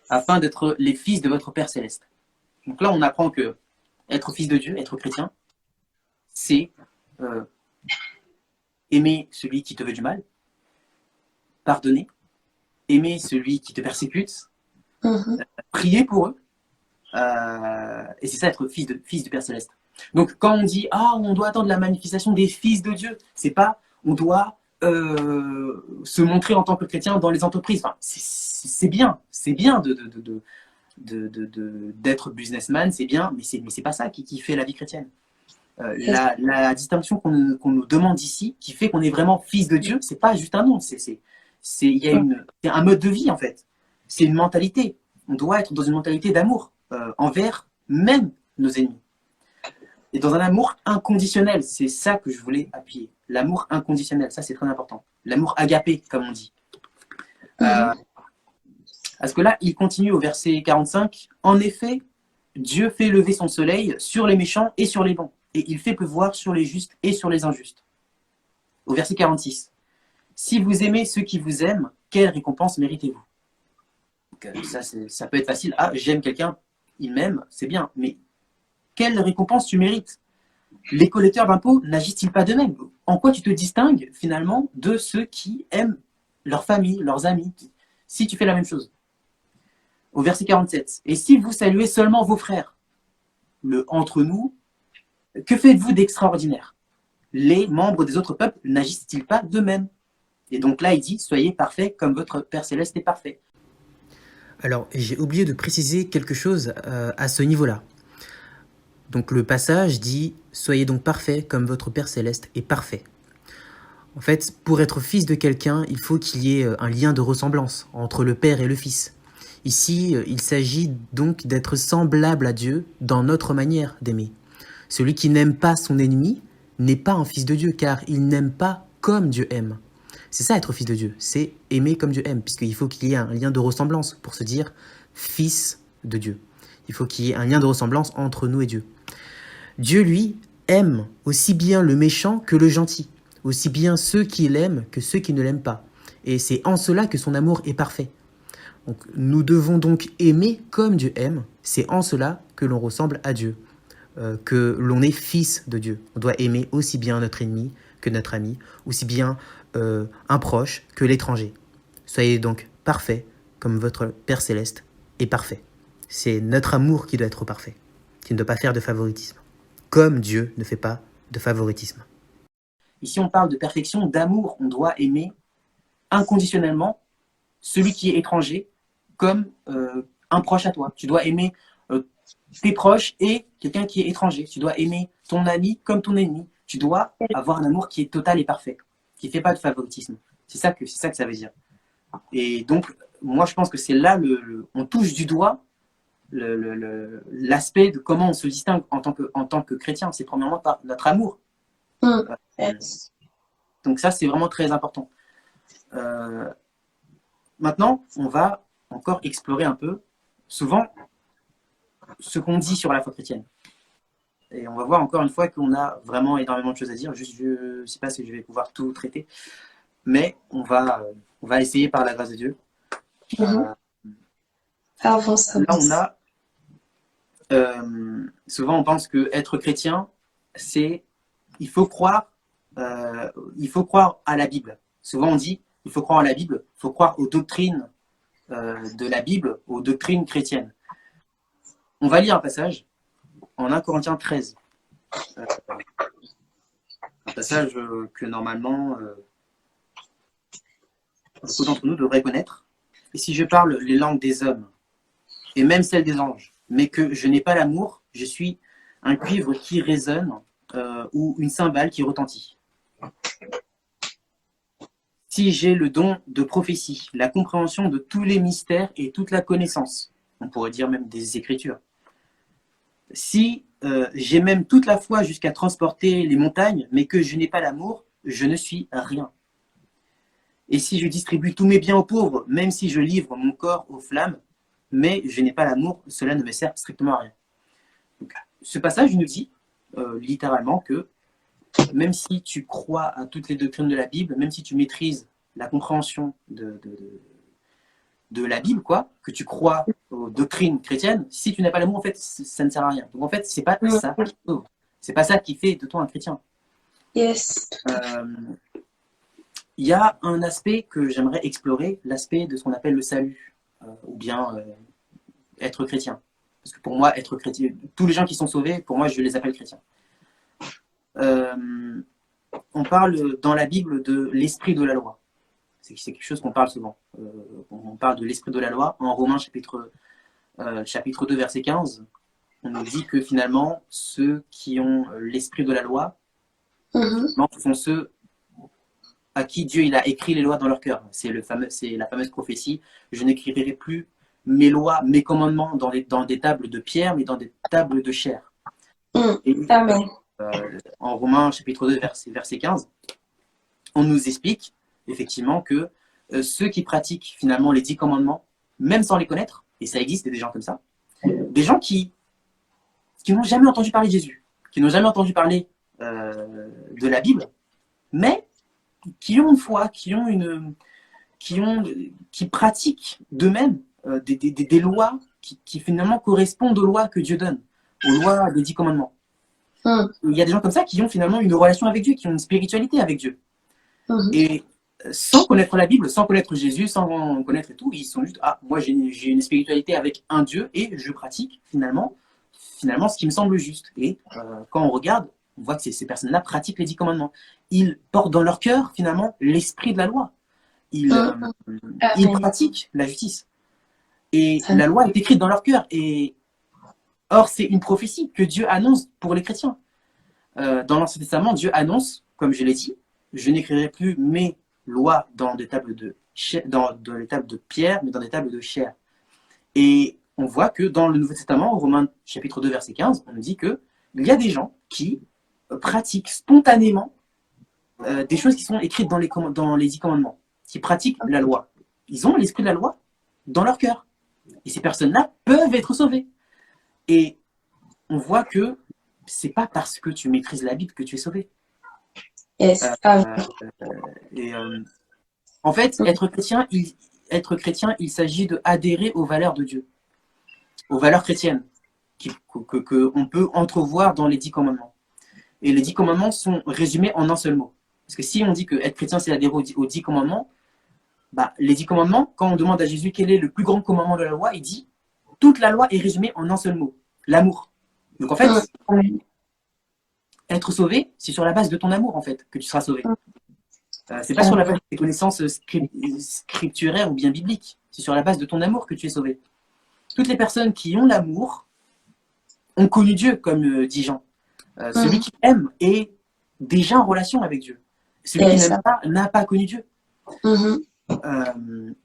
afin d'être les fils de votre Père Céleste. Donc là, on apprend que être fils de Dieu, être chrétien, c'est aimer celui qui te veut du mal, pardonner, aimer celui qui te persécute, prier pour eux, et c'est ça être fils du Père Céleste. Donc quand on dit on doit attendre la manifestation des fils de Dieu, c'est pas on doit se montrer en tant que chrétien dans les entreprises. Enfin, c'est bien d'être businessman, c'est bien, mais c'est pas ça qui fait la vie chrétienne. La distinction qu'on nous demande ici, qui fait qu'on est vraiment fils de Dieu, c'est pas juste un nom, c'est un mode de vie en fait. C'est une mentalité. On doit être dans une mentalité d'amour envers même nos ennemis. Et dans un amour inconditionnel, c'est ça que je voulais appuyer. L'amour inconditionnel, ça c'est très important. L'amour agapé, comme on dit. Parce que là, il continue au verset 45. En effet, Dieu fait lever son soleil sur les méchants et sur les bons. Et il fait pleuvoir sur les justes et sur les injustes. Au verset 46. Si vous aimez ceux qui vous aiment, quelle récompense méritez-vous? Ça peut être facile. J'aime quelqu'un, il m'aime, c'est bien. Mais quelle récompense tu mérites? Les collecteurs d'impôts n'agissent-ils pas de même? En quoi tu te distingues finalement de ceux qui aiment leur famille, leurs amis, si tu fais la même chose? Au verset 47. Et si vous saluez seulement vos frères, le entre nous, que faites-vous d'extraordinaire? Les membres des autres peuples n'agissent-ils pas de même? Et donc là, il dit, soyez parfaits comme votre Père Céleste est parfait. Alors, j'ai oublié de préciser quelque chose à ce niveau-là. Donc le passage dit « Soyez donc parfaits comme votre Père Céleste est parfait ». En fait, pour être fils de quelqu'un, il faut qu'il y ait un lien de ressemblance entre le Père et le Fils. Ici, il s'agit donc d'être semblable à Dieu dans notre manière d'aimer. Celui qui n'aime pas son ennemi n'est pas un fils de Dieu, car il n'aime pas comme Dieu aime. C'est ça être fils de Dieu, c'est aimer comme Dieu aime, puisqu'il faut qu'il y ait un lien de ressemblance pour se dire fils de Dieu. Il faut qu'il y ait un lien de ressemblance entre nous et Dieu. Dieu, lui, aime aussi bien le méchant que le gentil, aussi bien ceux qui l'aiment que ceux qui ne l'aiment pas. Et c'est en cela que son amour est parfait. Donc, nous devons donc aimer comme Dieu aime. C'est en cela que l'on ressemble à Dieu, que l'on est fils de Dieu. On doit aimer aussi bien notre ennemi que notre ami, aussi bien un proche que l'étranger. Soyez donc parfaits comme votre Père Céleste est parfait. C'est notre amour qui doit être parfait. Tu ne dois pas faire de favoritisme. Comme Dieu ne fait pas de favoritisme. Ici, on parle de perfection, d'amour. On doit aimer inconditionnellement celui qui est étranger comme un proche à toi. Tu dois aimer tes proches et quelqu'un qui est étranger. Tu dois aimer ton ami comme ton ennemi. Tu dois avoir un amour qui est total et parfait, qui ne fait pas de favoritisme. C'est ça que ça veut dire. Et donc, moi, je pense que c'est là, on touche du doigt l'aspect de comment on se distingue en tant que chrétien. C'est premièrement par notre amour. Yes. Donc ça, c'est vraiment très important. Maintenant, on va encore explorer un peu, souvent, ce qu'on dit sur la foi chrétienne. Et on va voir encore une fois qu'on a vraiment énormément de choses à dire. Juste, je ne sais pas si je vais pouvoir tout traiter, mais on va essayer par la grâce de Dieu. Avance, Là, avance. on a souvent on pense que être chrétien, c'est il faut croire à la Bible. Souvent on dit il faut croire à la Bible, il faut croire aux doctrines de la Bible, aux doctrines chrétiennes. On va lire un passage en 1 Corinthiens 13. Un passage que normalement beaucoup d'entre nous devraient connaître. Et si je parle les langues des hommes et même celles des anges, mais que je n'ai pas l'amour, je suis un cuivre qui résonne ou une cymbale qui retentit. Si j'ai le don de prophétie, la compréhension de tous les mystères et toute la connaissance, on pourrait dire même des Écritures, si j'ai même toute la foi jusqu'à transporter les montagnes, mais que je n'ai pas l'amour, je ne suis rien. Et si je distribue tous mes biens aux pauvres, même si je livre mon corps aux flammes, mais je n'ai pas l'amour, cela ne me sert strictement à rien. Donc, ce passage nous dit littéralement que même si tu crois à toutes les doctrines de la Bible, même si tu maîtrises la compréhension de la Bible, quoi, que tu crois aux doctrines chrétiennes, si tu n'as pas l'amour, en fait, ça ne sert à rien. Donc en fait, c'est pas ça qui sauve. C'est pas ça qui fait de toi un chrétien. Yes. Il y a un aspect que j'aimerais explorer, l'aspect de ce qu'on appelle le salut, ou bien être chrétien. Parce que pour moi, être chrétien, tous les gens qui sont sauvés, pour moi, je les appelle chrétiens. On parle dans la Bible de l'esprit de la loi. C'est quelque chose qu'on parle souvent. On parle de l'esprit de la loi. En Romains chapitre 2, verset 15, on nous dit que finalement, ceux qui ont l'esprit de la loi, ce sont ceux à qui Dieu il a écrit les lois dans leur cœur. C'est la fameuse prophétie. Je n'écrirai plus mes lois, mes commandements dans des tables de pierre, mais dans des tables de chair. Et, Amen. en Romains chapitre 2, verset 15, on nous explique effectivement que ceux qui pratiquent finalement les 10 commandements, même sans les connaître, et ça existe des gens comme ça, des gens qui n'ont jamais entendu parler de Jésus, qui n'ont jamais entendu parler de la Bible, mais qui ont une foi, qui pratiquent d'eux-mêmes des lois qui finalement correspondent aux lois que Dieu donne, aux lois des 10 commandements. Il y a des gens comme ça qui ont finalement une relation avec Dieu, qui ont une spiritualité avec Dieu. Et sans connaître la Bible, sans connaître Jésus, sans connaître et tout, ils sont juste, ah, moi j'ai une spiritualité avec un Dieu et je pratique finalement ce qui me semble juste. Et quand on regarde, on voit que ces personnes-là pratiquent les 10 commandements. Ils portent dans leur cœur finalement l'esprit de la loi. Ils pratiquent la justice. Et la loi est écrite dans leur cœur. Et or, c'est une prophétie que Dieu annonce pour les chrétiens. Dans l'Ancien Testament, Dieu annonce, comme je l'ai dit, je n'écrirai plus mes lois dans des tables dans les tables de pierre, mais dans des tables de chair. Et on voit que dans le Nouveau Testament, Romains chapitre 2, verset 15, on nous dit qu'il y a des gens qui pratiquent spontanément des choses qui sont écrites dans les 10 commandements, qui pratiquent la loi. Ils ont l'esprit de la loi dans leur cœur. Et ces personnes-là peuvent être sauvées. Et on voit que c'est pas parce que tu maîtrises la Bible que tu es sauvé. Yes. En fait, être chrétien, il s'agit d'adhérer aux valeurs de Dieu, aux valeurs chrétiennes qu'on peut entrevoir dans les 10 commandements. Et les 10 commandements sont résumés en un seul mot. Parce que si on dit que être chrétien, c'est adhérer aux 10 commandements, bah, les 10 commandements, quand on demande à Jésus quel est le plus grand commandement de la loi, il dit toute la loi est résumée en un seul mot, l'amour. Donc en fait, Amen. être sauvé, c'est sur la base de ton amour en fait que tu seras sauvé. C'est pas sur la base de tes connaissances scripturaires ou bien bibliques. C'est sur la base de ton amour que tu es sauvé. Toutes les personnes qui ont l'amour ont connu Dieu, comme dit Jean. Celui qui aime est déjà en relation avec Dieu. Celui qui n'aime pas n'a pas connu Dieu.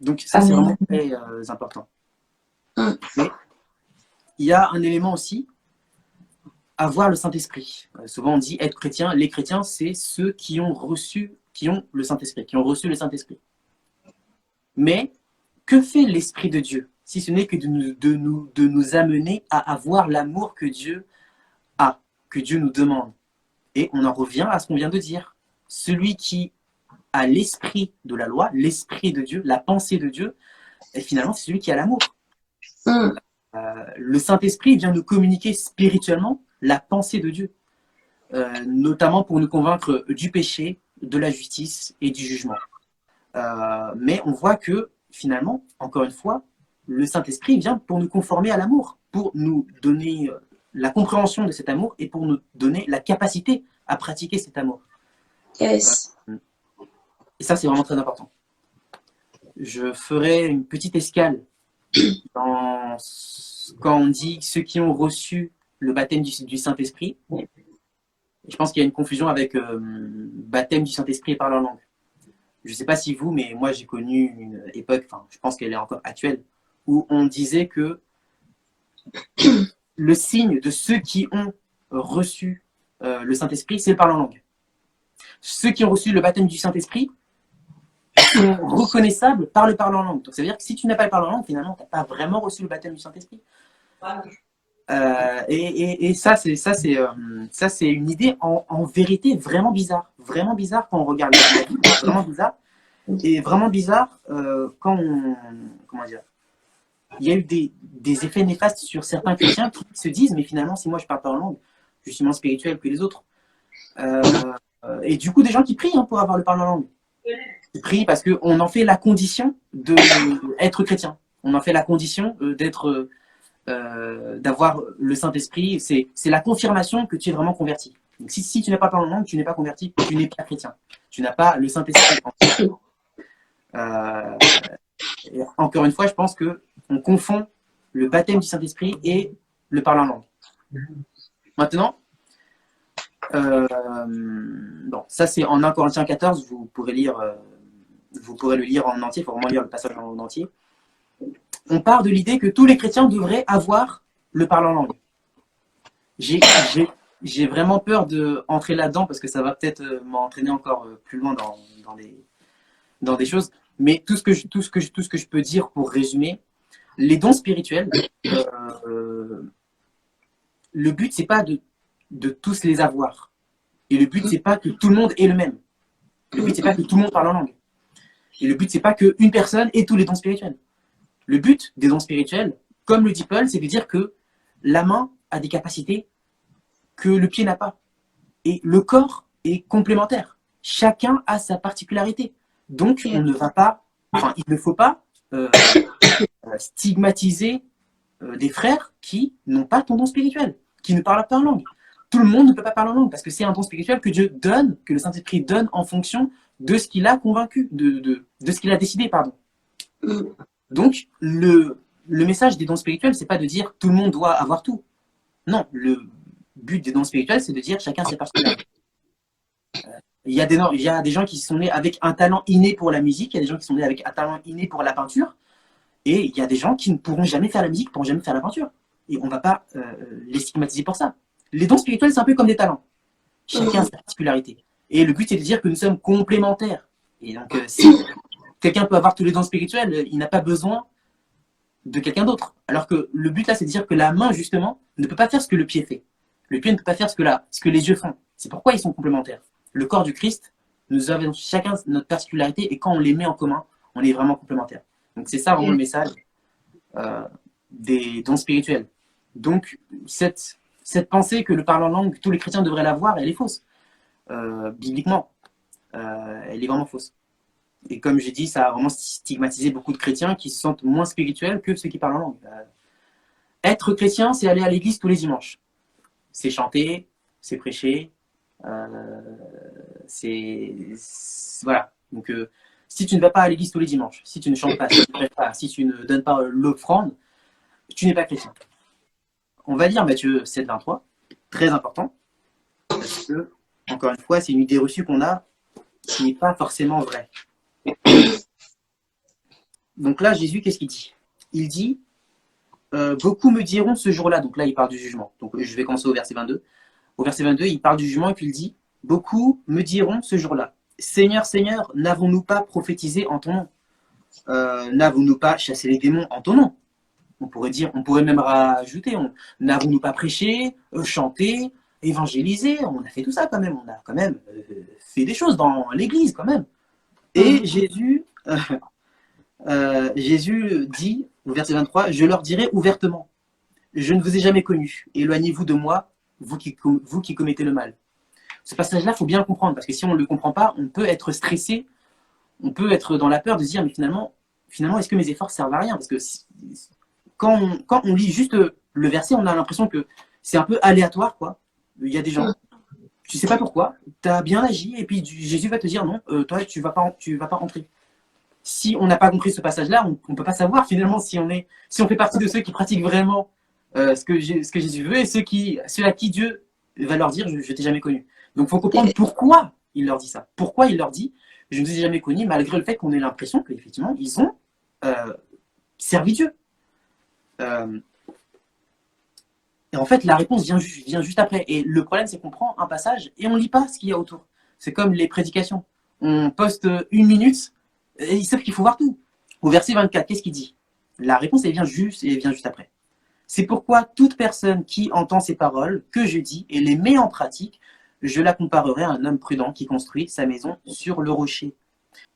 Donc ça, c'est vraiment très important. Mais il y a un élément aussi, avoir le Saint-Esprit. Souvent on dit être chrétien. Les chrétiens, c'est ceux qui ont le Saint-Esprit, qui ont reçu le Saint-Esprit. Mais que fait l'Esprit de Dieu, si ce n'est que de nous amener à avoir l'amour que Dieu a, que Dieu nous demande. Et on en revient à ce qu'on vient de dire. Celui qui a l'esprit de la loi, l'esprit de Dieu, la pensée de Dieu, et finalement, c'est celui qui a l'amour. Le Saint-Esprit vient nous communiquer spirituellement la pensée de Dieu, notamment pour nous convaincre du péché, de la justice et du jugement. Mais on voit que, finalement, encore une fois, le Saint-Esprit vient pour nous conformer à l'amour, pour nous donner la compréhension de cet amour et pour nous donner la capacité à pratiquer cet amour. Yes. Et ça, c'est vraiment très important. Je ferai une petite escale quand on dit ceux qui ont reçu le baptême du Saint-Esprit. Je pense qu'il y a une confusion avec baptême du Saint-Esprit et parler en langue. Je ne sais pas si vous, mais moi j'ai connu une époque, enfin je pense qu'elle est encore actuelle, où on disait que le signe de ceux qui ont reçu le Saint-Esprit, c'est le parler en langue. Ceux qui ont reçu le baptême du Saint-Esprit sont reconnaissables par le parler en langue. Donc ça veut dire que si tu n'as pas le parler en langue, finalement, tu n'as pas vraiment reçu le baptême du Saint-Esprit. Et ça, c'est une idée en vérité vraiment bizarre quand on regarde la Bible, vraiment bizarre, et vraiment bizarre quand on, comment dire, il y a eu des effets néfastes sur certains chrétiens qui se disent mais finalement si moi je parle pas en langue, je suis moins spirituel que les autres. Et du coup des gens qui prient pour avoir le parler en langue, ils prient parce qu'on en fait la condition d'être chrétien, on en fait la condition d'être d'avoir le Saint-Esprit, c'est la confirmation que tu es vraiment converti. Donc, si tu n'as pas parlé en langue, tu n'es pas converti, tu n'es pas chrétien. Tu n'as pas le Saint-Esprit. Encore une fois, je pense qu'on confond le baptême du Saint-Esprit et le parler en langue. Maintenant, bon, ça c'est en 1 Corinthiens 14, vous pourrez le lire en entier, il faut vraiment lire le passage en entier. On part de l'idée que tous les chrétiens devraient avoir le parler en langue. J'ai vraiment peur d'entrer là-dedans parce que ça va peut-être m'entraîner encore plus loin dans des choses. Mais tout ce que je peux dire pour résumer, les dons spirituels, le but c'est pas de tous les avoir. Et le but c'est pas que tout le monde ait le même. Le but c'est pas que tout le monde parle en langue. Et le but c'est pas qu'une personne ait tous les dons spirituels. Le but des dons spirituels, comme le dit Paul, c'est de dire que la main a des capacités que le pied n'a pas. Et le corps est complémentaire. Chacun a sa particularité. Donc, il ne faut pas stigmatiser des frères qui n'ont pas ton don spirituel, qui ne parlent pas en langue. Tout le monde ne peut pas parler en langue parce que c'est un don spirituel que Dieu donne, que le Saint-Esprit donne en fonction de ce qu'il a convaincu, de ce qu'il a décidé, pardon. Donc, le message des dons spirituels, c'est pas de dire tout le monde doit avoir tout. Non, le but des dons spirituels, c'est de dire chacun ses particularités. Il y a des gens qui sont nés avec un talent inné pour la musique, il y a des gens qui sont nés avec un talent inné pour la peinture, et il y a des gens qui ne pourront jamais faire la musique, ne pourront jamais faire la peinture. Et on ne va pas les stigmatiser pour ça. Les dons spirituels, c'est un peu comme des talents. Chacun a sa particularité. Et le but, c'est de dire que nous sommes complémentaires. Et donc, si quelqu'un peut avoir tous les dons spirituels, il n'a pas besoin de quelqu'un d'autre. Alors que le but là, c'est de dire que la main, justement, ne peut pas faire ce que le pied fait. Le pied ne peut pas faire ce que les yeux font. C'est pourquoi ils sont complémentaires. Le corps du Christ, nous avons chacun notre particularité et quand on les met en commun, on est vraiment complémentaires. Donc c'est ça vraiment le message des dons spirituels. Donc cette pensée que le parler en langue, tous les chrétiens devraient l'avoir, elle est fausse. Bibliquement, elle est vraiment fausse. Et comme j'ai dit, ça a vraiment stigmatisé beaucoup de chrétiens qui se sentent moins spirituels que ceux qui parlent en langue. Être chrétien, c'est aller à l'église tous les dimanches. c'est chanter, c'est prêcher, voilà. Donc, si tu ne vas pas à l'église tous les dimanches, si tu ne chantes pas, si tu ne prêches pas, si tu ne donnes pas l'offrande, tu n'es pas chrétien. On va lire Matthieu 7, 23, très important, parce que, encore une fois, c'est une idée reçue qu'on a qui n'est pas forcément vraie. Donc là, Jésus, qu'est-ce qu'il dit? Il dit, beaucoup me diront ce jour-là, donc là, il parle du jugement. Donc je vais commencer au verset 22. Au verset 22, il parle du jugement et puis il dit, beaucoup me diront ce jour-là, Seigneur, Seigneur, n'avons-nous pas prophétisé en ton nom? N'avons-nous pas chassé les démons en ton nom? On pourrait même rajouter, n'avons-nous pas prêché, chanté, évangélisé? On a fait tout ça quand même, on a quand même fait des choses dans l'église quand même. Et Jésus dit, au verset 23, je leur dirai ouvertement, je ne vous ai jamais connu, éloignez-vous de moi, vous qui commettez le mal. Ce passage-là, il faut bien le comprendre, parce que si on ne le comprend pas, on peut être stressé, on peut être dans la peur de se dire, mais finalement est-ce que mes efforts servent à rien? Parce que quand on lit juste le verset, on a l'impression que c'est un peu aléatoire, quoi. Il y a des gens, tu sais pas pourquoi, tu as bien agi, et puis Jésus va te dire, non, toi, tu vas pas rentrer. Si on n'a pas compris ce passage-là, on ne peut pas savoir finalement si on fait partie de ceux qui pratiquent vraiment ce que Jésus veut et ceux à qui Dieu va leur dire je t'ai jamais connu. Donc il faut comprendre pourquoi il leur dit ça. Pourquoi il leur dit je ne vous ai jamais connu, malgré le fait qu'on ait l'impression qu'effectivement ils ont servi Dieu. Et en fait, la réponse vient juste après. Et le problème, c'est qu'on prend un passage et on ne lit pas ce qu'il y a autour. C'est comme les prédications. On poste 1 minute. Et ils savent qu'il faut voir tout. Au verset 24, qu'est-ce qu'il dit? La réponse, elle vient juste après. C'est pourquoi toute personne qui entend ces paroles que je dis et les met en pratique, je la comparerai à un homme prudent qui construit sa maison sur le rocher.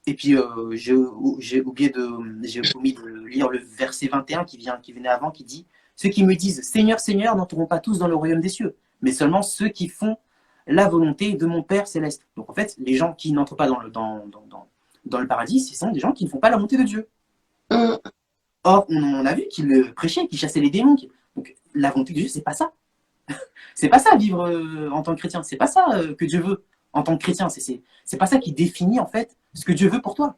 Et puis, j'ai omis de lire le verset 21 qui venait avant, qui dit « Ceux qui me disent Seigneur, Seigneur n'entreront pas tous dans le royaume des cieux, mais seulement ceux qui font la volonté de mon Père céleste. » Donc en fait, les gens qui n'entrent pas dans le paradis, ce sont des gens qui ne font pas la volonté de Dieu. Or, on a vu qu'ils prêchaient, qu'ils chassaient les démons. Donc, la volonté de Dieu, c'est pas ça. C'est pas ça, vivre en tant que chrétien. C'est pas ça que Dieu veut en tant que chrétien. C'est pas ça qui définit, en fait, ce que Dieu veut pour toi.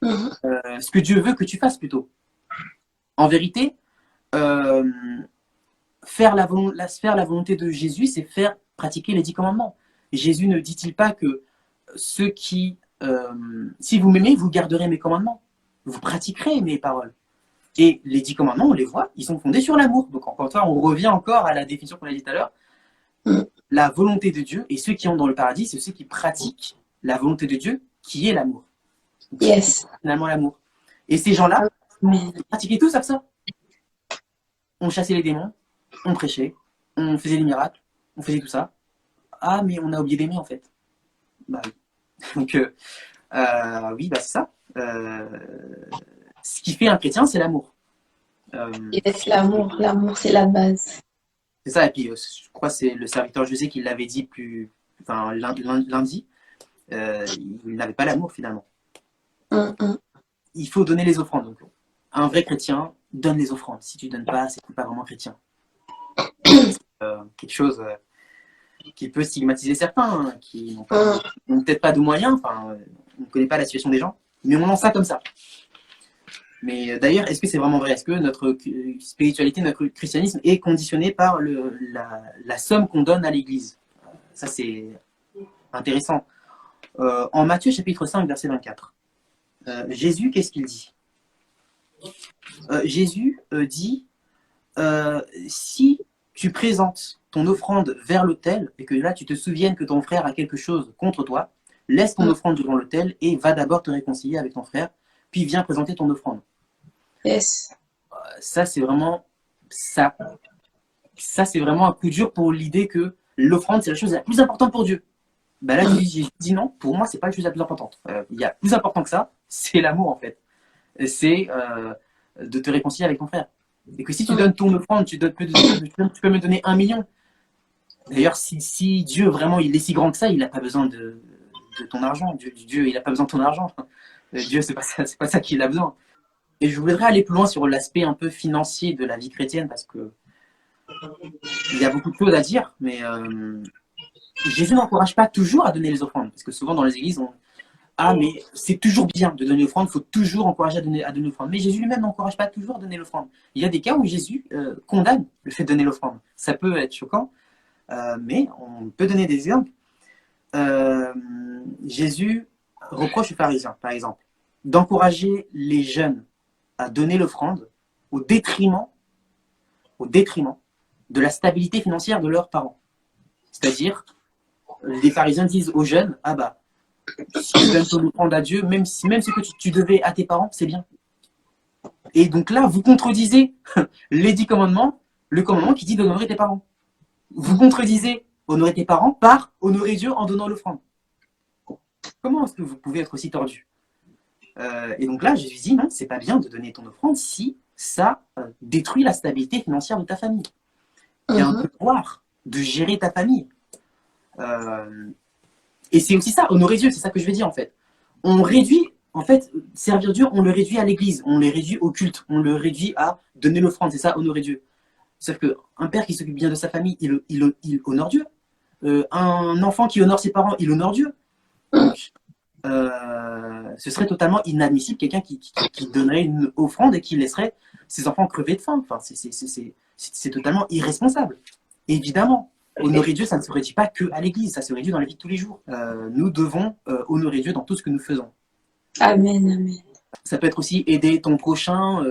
Ce que Dieu veut que tu fasses, plutôt. En vérité, faire la volonté de Jésus, c'est faire pratiquer les 10 commandements. Jésus ne dit-il pas que ceux qui... si vous m'aimez, vous garderez mes commandements. Vous pratiquerez mes paroles. Et les 10 commandements, on les voit, ils sont fondés sur l'amour. Donc encore une fois, on revient encore à la définition qu'on a dit tout à l'heure. La volonté de Dieu, et ceux qui entrent dans le paradis, c'est ceux qui pratiquent la volonté de Dieu, qui est l'amour. Yes. Finalement, l'amour. Et ces gens-là, ils pratiquaient tout sauf ça. On chassait les démons, on prêchait, on faisait des miracles, on faisait tout ça. Ah, mais on a oublié d'aimer, en fait. Bah oui. Donc, oui, bah c'est ça. Ce qui fait un chrétien, c'est l'amour. Yes, l'amour, c'est la base. C'est ça, et puis je crois que c'est le serviteur José qui l'avait dit lundi. Il n'avait pas l'amour finalement. Il faut donner les offrandes. Donc, un vrai chrétien donne les offrandes. Si tu ne donnes pas, c'est pas vraiment chrétien. Quelque chose qui peut stigmatiser certains, qui n'ont peut-être pas de moyens. Enfin, on ne connaît pas la situation des gens, mais on lance ça comme ça. Mais d'ailleurs, est-ce que c'est vraiment vrai? Est-ce que notre spiritualité, notre christianisme est conditionné par la somme qu'on donne à l'Église? Ça, c'est intéressant. En Matthieu chapitre 5, verset 24, Jésus, qu'est-ce qu'il dit? Jésus dit, si tu présentes ton offrande vers l'autel et que là, tu te souviennes que ton frère a quelque chose contre toi, laisse ton offrande devant l'autel et va d'abord te réconcilier avec ton frère, puis viens présenter ton offrande. Yes. Ça, c'est vraiment c'est vraiment un coup dur pour l'idée que l'offrande, c'est la chose la plus importante pour Dieu. Ben là, j'ai dit non, pour moi, c'est pas la chose la plus importante. Il y a plus important que ça, c'est l'amour, en fait. C'est de te réconcilier avec ton frère. Et que si tu donnes ton offrande, tu peux me donner 1 million. D'ailleurs, si Dieu, vraiment, il est si grand que ça, il n'a pas besoin de ton argent. Dieu, il n'a pas besoin de ton argent. Dieu, c'est pas ça qu'il a besoin. Et je voudrais aller plus loin sur l'aspect un peu financier de la vie chrétienne, parce que Il y a beaucoup de choses à dire, mais Jésus n'encourage pas toujours à donner les offrandes. Parce que souvent dans les églises, ah, mais c'est toujours bien de donner l'offrande, il faut toujours encourager à donner l'offrande. Mais Jésus lui-même n'encourage pas toujours à donner l'offrande. Il y a des cas où Jésus condamne le fait de donner l'offrande. Ça peut être choquant, mais on peut donner des exemples. Jésus reproche aux pharisiens, par exemple, d'encourager les jeunes à donner l'offrande au détriment de la stabilité financière de leurs parents. C'est-à-dire, les pharisiens disent aux jeunes, ah bah, si tu donnes ton offrande à Dieu, même ce que tu devais à tes parents, c'est bien. Et donc là, vous contredisez les 10 commandements, le commandement qui dit d'honorer tes parents. Vous contredisez honorer tes parents par honorer Dieu en donnant l'offrande. Comment est-ce que vous pouvez être aussi tordu? Et donc là, Jésus dit, non, c'est pas bien de donner ton offrande si ça détruit la stabilité financière de ta famille. Il y a un devoir de gérer ta famille. Et c'est aussi ça, honorer Dieu, c'est ça que je veux dire en fait. On réduit, en fait, servir Dieu, on le réduit à l'église, on le réduit au culte, on le réduit à donner l'offrande, c'est ça, honorer Dieu. Sauf qu'un père qui s'occupe bien de sa famille, il honore Dieu. Un enfant qui honore ses parents, il honore Dieu. Donc, ce serait totalement inadmissible quelqu'un qui donnerait une offrande et qui laisserait ses enfants crever de faim. Enfin, c'est totalement irresponsable. Évidemment, honorer Dieu, ça ne se réduit pas que à l'église, ça se réduit dans la vie de tous les jours. Nous devons honorer Dieu dans tout ce que nous faisons. Amen, amen. Ça peut être aussi aider ton prochain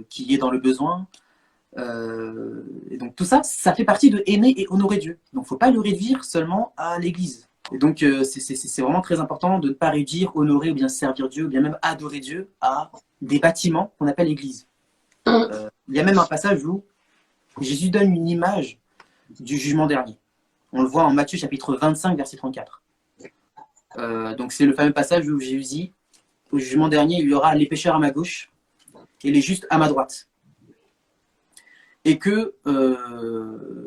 qui est dans le besoin. Et donc tout ça, ça fait partie de aimer et honorer Dieu. Donc il ne faut pas le réduire seulement à l'église. Et donc c'est vraiment très important de ne pas réduire, honorer ou bien servir Dieu, ou bien même adorer Dieu à des bâtiments qu'on appelle l'église. Il y a même un passage où Jésus donne une image du jugement dernier. On le voit en Matthieu chapitre 25, verset 34. Donc c'est le fameux passage où Jésus dit, au jugement dernier, il y aura les pécheurs à ma gauche et les justes à ma droite. Et que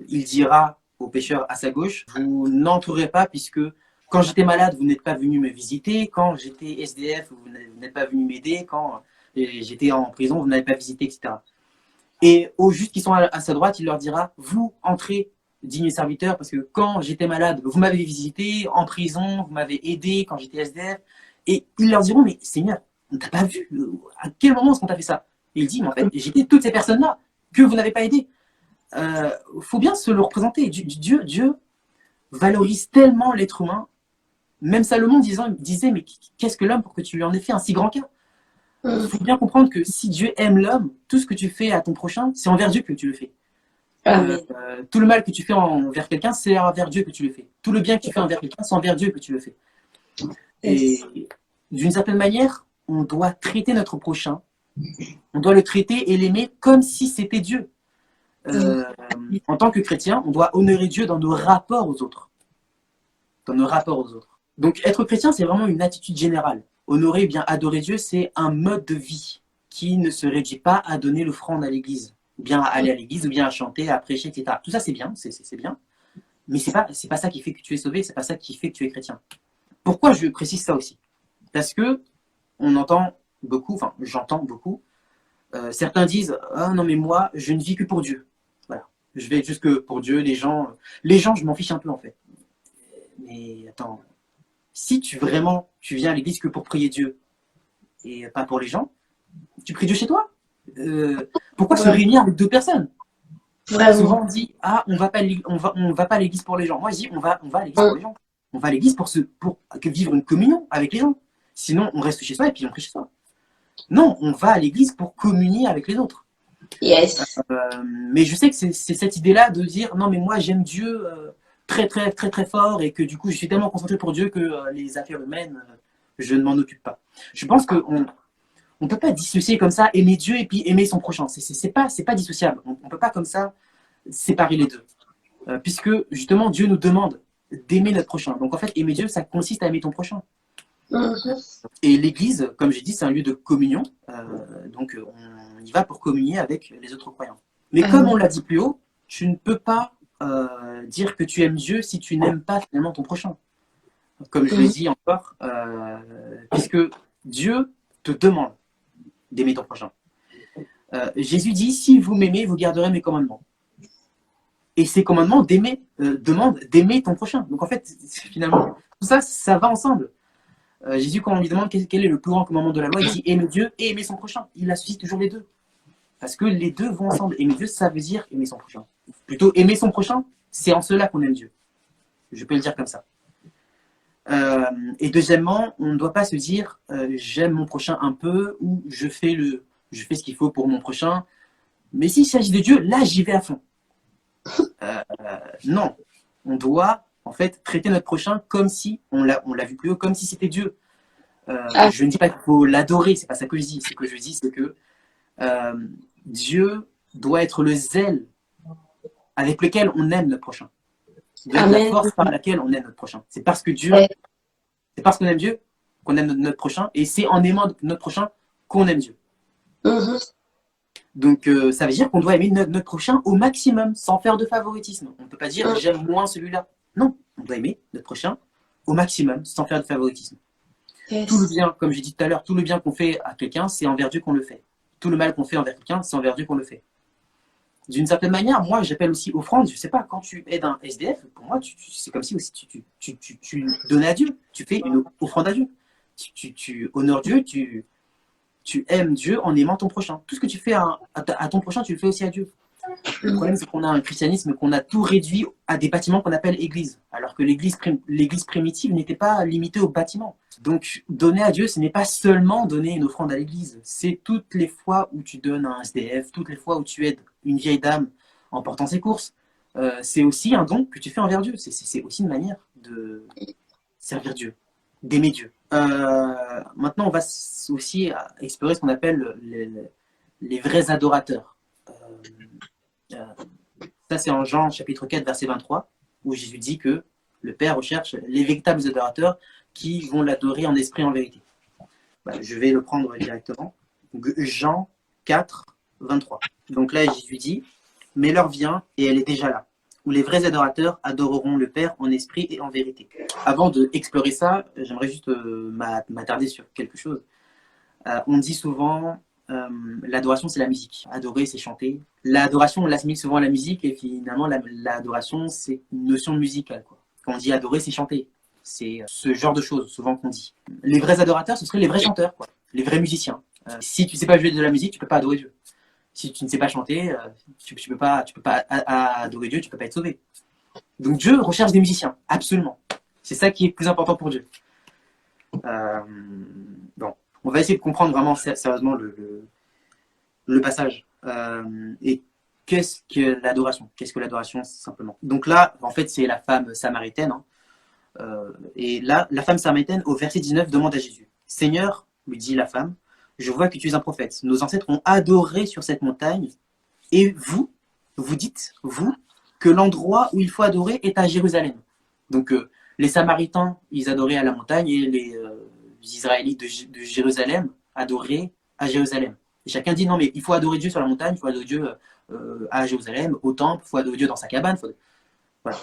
il dira aux pécheurs à sa gauche, vous n'entrerez pas puisque quand j'étais malade, vous n'êtes pas venu me visiter, quand j'étais SDF, vous n'êtes pas venu m'aider, quand j'étais en prison, vous n'avez pas visité, etc. Et aux justes qui sont à sa droite, il leur dira, vous entrez, dignes serviteurs, parce que quand j'étais malade, vous m'avez visité, en prison, vous m'avez aidé quand j'étais SDF. Et ils leur diront, mais Seigneur, on t'a pas vu, à quel moment est-ce qu'on t'a fait ça? Et il dit, mais en fait, j'étais toutes ces personnes-là que vous n'avez pas aidées. Faut bien se le représenter. Dieu valorise tellement l'être humain. Même Salomon disait, mais qu'est-ce que l'homme pour que tu lui en aies fait un si grand cas? Il faut bien comprendre que si Dieu aime l'homme, tout ce que tu fais à ton prochain, c'est envers Dieu que tu le fais. Tout le mal que tu fais envers quelqu'un, c'est envers Dieu que tu le fais. Tout le bien que tu fais envers quelqu'un, c'est envers Dieu que tu le fais. Et d'une certaine manière, on doit traiter notre prochain, on doit le traiter et l'aimer comme si c'était Dieu. En tant que chrétien, on doit honorer Dieu dans nos rapports aux autres. Dans nos rapports aux autres. Donc être chrétien, c'est vraiment une attitude générale. Honorer, bien adorer Dieu, c'est un mode de vie qui ne se réduit pas à donner l'offrande à l'église, ou bien à aller à l'église, ou bien à chanter, à prêcher, etc. Tout ça, c'est bien, c'est bien. Mais c'est pas ça qui fait que tu es sauvé, c'est pas ça qui fait que tu es chrétien. Pourquoi je précise ça aussi? Parce que on entend beaucoup, enfin j'entends beaucoup, certains disent « Ah non mais moi, je ne vis que pour Dieu. Voilà. Je vais juste que pour Dieu, les gens, je m'en fiche un peu en fait. » Mais attends, si tu viens à l'église que pour prier Dieu et pas pour les gens, tu pries Dieu chez toi. Pourquoi se réunir avec deux personnes? Souvent on dit « Ah, on va pas à l'église pour les gens. » Moi je dis « On va à l'église pour les gens. On va à l'église pour vivre une communion avec les gens. Sinon, on reste chez soi et puis on prie chez soi. » Non, on va à l'église pour communier avec les autres. Yes. Mais je sais que c'est cette idée-là de dire non, mais moi j'aime Dieu très très très très fort et que du coup je suis tellement concentré pour Dieu que les affaires humaines, je ne m'en occupe pas. Je pense qu'on ne peut pas dissocier comme ça aimer Dieu et puis aimer son prochain. C'est pas dissociable. On ne peut pas comme ça séparer les deux. Puisque justement Dieu nous demande d'aimer notre prochain. Donc en fait, aimer Dieu, ça consiste à aimer ton prochain. Et l'église, comme j'ai dit, c'est un lieu de communion. Donc on y va pour communier avec les autres croyants. Mais comme on l'a dit plus haut, tu ne peux pas dire que tu aimes Dieu si tu n'aimes pas finalement ton prochain. Comme je l'ai dit encore, puisque Dieu te demande d'aimer ton prochain. Jésus dit, si vous m'aimez, vous garderez mes commandements. Et ces commandements demandent d'aimer ton prochain. Donc en fait, finalement, tout ça, ça va ensemble. Jésus, quand on lui demande quel est le plus grand commandement de la loi, il dit aimer Dieu et aimer son prochain. Il associe toujours les deux. Parce que les deux vont ensemble. Aimer Dieu, ça veut dire aimer son prochain. Plutôt aimer son prochain, c'est en cela qu'on aime Dieu. Je peux le dire comme ça. Et deuxièmement, on ne doit pas se dire j'aime mon prochain un peu ou je fais ce qu'il faut pour mon prochain. Mais s'il s'agit de Dieu, là j'y vais à fond. Non, on doit en fait traiter notre prochain comme si, on l'a vu plus haut, comme si c'était Dieu. Je ne dis pas qu'il faut l'adorer, c'est pas ça que je dis. Ce que je dis, c'est que Dieu doit être le zèle avec lequel on aime notre prochain. Il doit être la force par laquelle on aime notre prochain. C'est parce que Dieu, c'est parce qu'on aime Dieu qu'on aime notre prochain, et c'est en aimant notre prochain qu'on aime Dieu. Donc ça veut dire qu'on doit aimer notre prochain au maximum, sans faire de favoritisme. On ne peut pas dire j'aime moins celui-là. Non, on doit aimer notre prochain au maximum, sans faire de favoritisme. Tout le bien, comme j'ai dit tout à l'heure, tout le bien qu'on fait à quelqu'un, c'est envers Dieu qu'on le fait. Tout le mal qu'on fait envers quelqu'un, c'est envers Dieu qu'on le fait. D'une certaine manière, moi, j'appelle aussi offrande. Je sais pas, quand tu aides un SDF, pour moi, c'est comme si aussi tu donnais à Dieu. Tu fais une offrande à Dieu. Tu honores Dieu, tu aimes Dieu en aimant ton prochain. Tout ce que tu fais à ton prochain, tu le fais aussi à Dieu. Le problème, c'est qu'on a un christianisme, qu'on a tout réduit à des bâtiments qu'on appelle église, alors que l'église primitive n'était pas limitée aux bâtiments. Donc, donner à Dieu, ce n'est pas seulement donner une offrande à l'église, c'est toutes les fois où tu donnes à un SDF, toutes les fois où tu aides une vieille dame en portant ses courses. C'est aussi un don que tu fais envers Dieu. C'est aussi une manière de servir Dieu, d'aimer Dieu. Maintenant, on va aussi explorer ce qu'on appelle les vrais adorateurs. Ça, c'est en Jean chapitre 4, verset 23, où Jésus dit que le Père recherche les véritables adorateurs qui vont l'adorer en esprit et en vérité. Je vais le prendre directement. Jean 4, 23. Donc là, Jésus dit, mais l'heure vient et elle est déjà là, où les vrais adorateurs adoreront le Père en esprit et en vérité. Avant d'explorer ça, j'aimerais juste m'attarder sur quelque chose. On dit souvent, l'adoration, c'est la musique. Adorer, c'est chanter. L'adoration, on l'assimile souvent à la musique, et finalement, l'adoration, c'est une notion musicale, quoi. Quand on dit adorer, c'est chanter. C'est ce genre de choses, souvent, qu'on dit. Les vrais adorateurs, ce seraient les vrais chanteurs, quoi. Les vrais musiciens. Si tu ne sais pas jouer de la musique, tu ne peux pas adorer Dieu. Si tu ne sais pas chanter, tu peux pas adorer Dieu, tu ne peux pas être sauvé. Donc Dieu recherche des musiciens, absolument. C'est ça qui est plus important pour Dieu. Bon. On va essayer de comprendre vraiment sérieusement le passage. Et qu'est-ce que l'adoration? Qu'est-ce que l'adoration, simplement? Donc là, en fait, c'est la femme samaritaine. Et là, la femme samaritaine, au verset 19, demande à Jésus. Seigneur, lui dit la femme, je vois que tu es un prophète. Nos ancêtres ont adoré sur cette montagne. Et vous dites, vous, que l'endroit où il faut adorer est à Jérusalem. Donc, les Samaritains, ils adoraient à la montagne, et les Israélites de Jérusalem adoraient à Jérusalem. Et chacun dit non, mais il faut adorer Dieu sur la montagne, il faut adorer Dieu à Jérusalem, au temple, il faut adorer Dieu dans sa cabane. Voilà.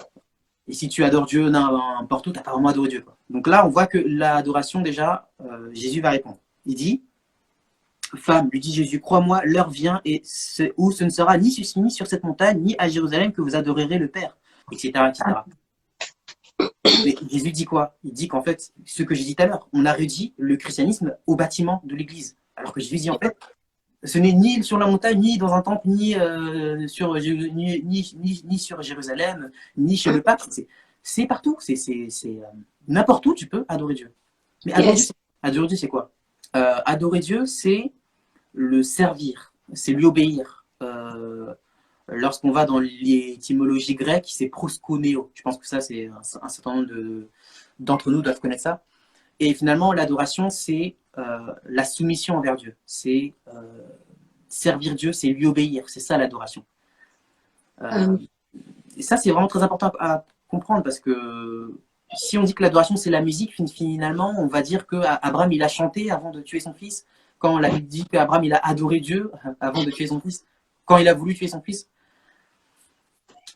Et si tu adores Dieu n'importe où, tu n'as pas vraiment adoré Dieu, quoi. Donc là, on voit que l'adoration, déjà, Jésus va répondre. Il dit, femme, lui dit Jésus, crois-moi, l'heure vient et où ce ne sera ni sur cette montagne, ni à Jérusalem que vous adorerez le Père, etc. etc. Mais Jésus dit quoi? Il dit qu'en fait, ce que j'ai dit tout à l'heure, on a réduit le christianisme au bâtiment de l'église. Alors que Jésus dit en fait, ce n'est ni sur la montagne, ni dans un temple, ni sur Jérusalem, ni chez le pape. C'est partout. C'est n'importe où tu peux adorer Dieu. Mais adorer Dieu, c'est quoi? Adorer Dieu, c'est le servir, c'est lui obéir. Lorsqu'on va dans l'étymologie grecque, c'est proskuneo. Je pense que ça, c'est un certain nombre d'entre nous doivent connaître ça. Et finalement, l'adoration, c'est la soumission envers Dieu. C'est servir Dieu, c'est lui obéir. C'est ça l'adoration. Et ça, c'est vraiment très important à comprendre, parce que si on dit que l'adoration, c'est la musique, finalement, on va dire qu'Abraham, il a chanté avant de tuer son fils. Quand la Bible dit qu'Abraham, il a adoré Dieu avant de tuer son fils. Quand il a voulu tuer son fils.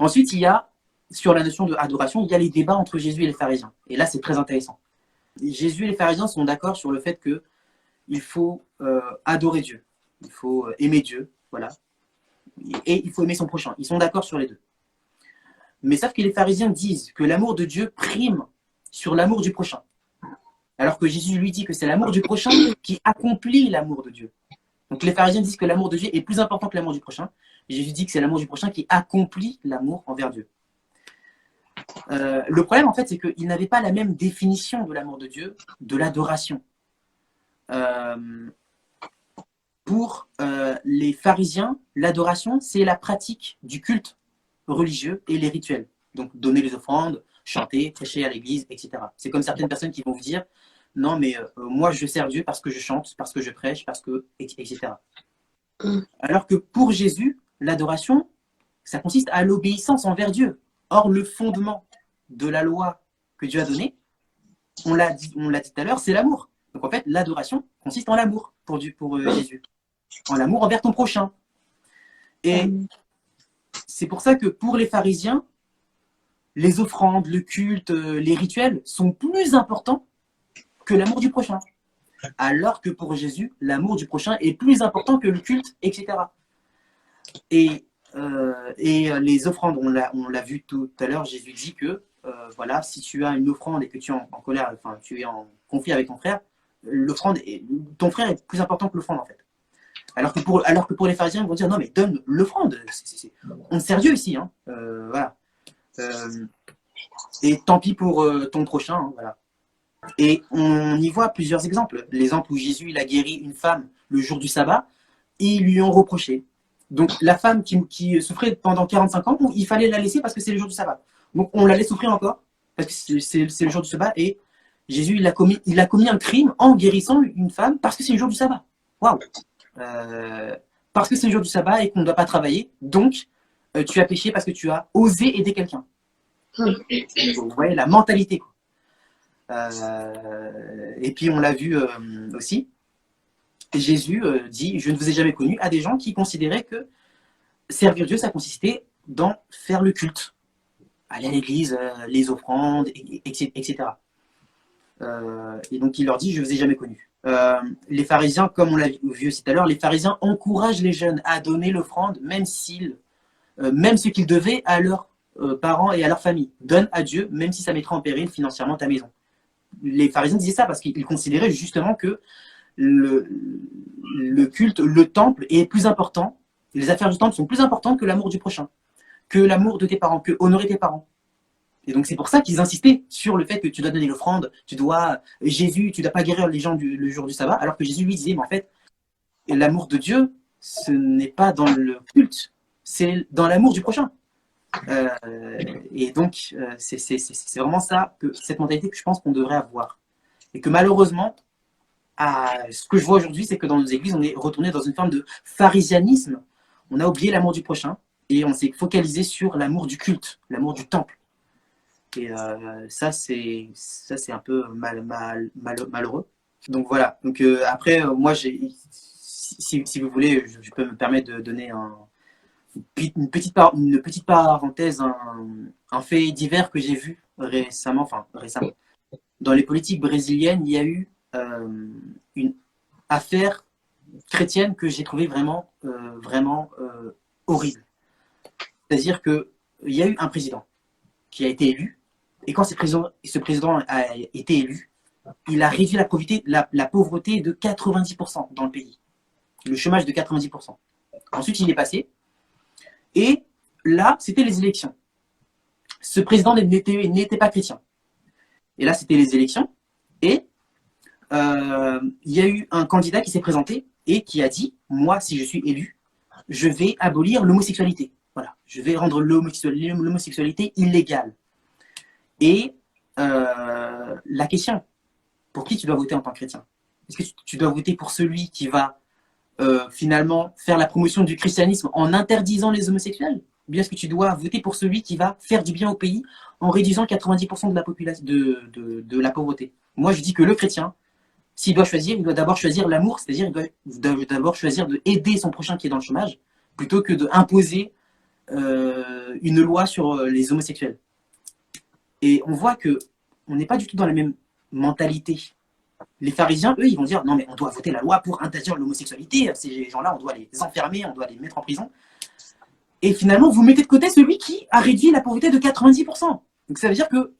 Ensuite, il y a, sur la notion de adoration, il y a les débats entre Jésus et les pharisiens. Et là, c'est très intéressant. Jésus et les pharisiens sont d'accord sur le fait qu'il faut adorer Dieu. Il faut aimer Dieu, voilà. Et il faut aimer son prochain. Ils sont d'accord sur les deux. Mais sauf que les pharisiens disent que l'amour de Dieu prime sur l'amour du prochain. Alors que Jésus lui dit que c'est l'amour du prochain qui accomplit l'amour de Dieu. Donc les pharisiens disent que l'amour de Dieu est plus important que l'amour du prochain. Jésus dit que c'est l'amour du prochain qui accomplit l'amour envers Dieu. Le problème, en fait, c'est qu'ils n'avaient pas la même définition de l'amour de Dieu, de l'adoration. Pour les pharisiens, l'adoration, c'est la pratique du culte religieux et les rituels. Donc donner les offrandes, chanter, prêcher à l'église, etc. C'est comme certaines personnes qui vont vous dire « Non, mais moi, je sers Dieu parce que je chante, parce que je prêche, parce que... etc. » Alors que pour Jésus, l'adoration, ça consiste à l'obéissance envers Dieu. Or, le fondement de la loi que Dieu a donnée, on l'a dit tout à l'heure, c'est l'amour. Donc en fait, l'adoration consiste en l'amour pour Jésus. En l'amour envers ton prochain. Et c'est pour ça que pour les pharisiens, les offrandes, le culte, les rituels sont plus importants que l'amour du prochain. Alors que pour Jésus, l'amour du prochain est plus important que le culte, etc. Et les offrandes, on l'a vu tout à l'heure, Jésus dit que voilà, si tu as une offrande et que tu es en colère, enfin tu es en conflit avec ton frère, ton frère est plus important que l'offrande en fait. Alors que pour les pharisiens, ils vont dire non mais donne l'offrande, on sert Dieu ici, hein. Voilà. Et tant pis pour ton prochain, hein, voilà. Et on y voit plusieurs exemples. L'exemple où Jésus il a guéri une femme le jour du sabbat et ils lui ont reproché. Donc la femme qui souffrait pendant 45 ans, il fallait la laisser parce que c'est le jour du sabbat. Donc on la laisse souffrir encore parce que c'est le jour du sabbat et Jésus il a commis un crime en guérissant une femme parce que c'est le jour du sabbat. Waouh. Parce que c'est le jour du sabbat et qu'on ne doit pas travailler, donc tu as péché parce que tu as osé aider quelqu'un. Vous voyez la mentalité, quoi. Et puis on l'a vu aussi, Jésus dit « Je ne vous ai jamais connu » à des gens qui considéraient que servir Dieu, ça consistait dans faire le culte, aller à l'église, les offrandes, etc. Et donc il leur dit « Je ne vous ai jamais connu ». Les pharisiens, comme on l'a vu aussi tout à l'heure, les pharisiens encouragent les jeunes à donner l'offrande, même ce qu'ils devaient à leurs parents et à leur famille. Donne à Dieu, même si ça mettra en péril financièrement ta maison. Les pharisiens disaient ça parce qu'ils considéraient justement que le culte, le temple est plus important, les affaires du temple sont plus importantes que l'amour du prochain, que l'amour de tes parents, que honorer tes parents. Et donc c'est pour ça qu'ils insistaient sur le fait que tu dois donner l'offrande, Jésus, tu ne dois pas guérir les gens le jour du sabbat, alors que Jésus lui disait, mais en fait, l'amour de Dieu, ce n'est pas dans le culte, c'est dans l'amour du prochain. Et donc, c'est vraiment ça, cette mentalité que je pense qu'on devrait avoir. Et que malheureusement, ce que je vois aujourd'hui, c'est que dans nos églises, on est retourné dans une forme de pharisianisme. On a oublié l'amour du prochain et on s'est focalisé sur l'amour du culte, l'amour du temple. Et ça, c'est un peu malheureux. Donc voilà. Donc après, moi, si vous voulez, je peux me permettre de donner une petite parenthèse, un fait divers que j'ai vu récemment. Dans les politiques brésiliennes, il y a eu une affaire chrétienne que j'ai trouvée vraiment horrible. C'est-à-dire qu'il y a eu un président qui a été élu, et quand ce président a été élu, il a réduit la pauvreté de 90% dans le pays, le chômage de 90%. Ensuite, il est passé, et là, c'était les élections. Ce président n'était pas chrétien. Et là, c'était les élections, et il y a eu un candidat qui s'est présenté et qui a dit « Moi, si je suis élu, je vais abolir l'homosexualité. Voilà, je vais rendre l'homosexualité illégale. » Et la question, pour qui tu dois voter en tant que chrétien? Est-ce que tu dois voter pour celui qui va finalement faire la promotion du christianisme en interdisant les homosexuels? Ou bien est-ce que tu dois voter pour celui qui va faire du bien au pays en réduisant 90% de la population de la pauvreté? Moi, je dis que le chrétien, s'il doit choisir, il doit d'abord choisir l'amour, c'est-à-dire il doit d'abord choisir d'aider son prochain qui est dans le chômage, plutôt que d'imposer une loi sur les homosexuels. Et on voit qu'on n'est pas du tout dans la même mentalité. Les pharisiens, eux, ils vont dire « Non, mais on doit voter la loi pour interdire l'homosexualité. Ces gens-là, on doit les enfermer, on doit les mettre en prison. » Et finalement, vous mettez de côté celui qui a réduit la pauvreté de 90%. Donc ça veut dire que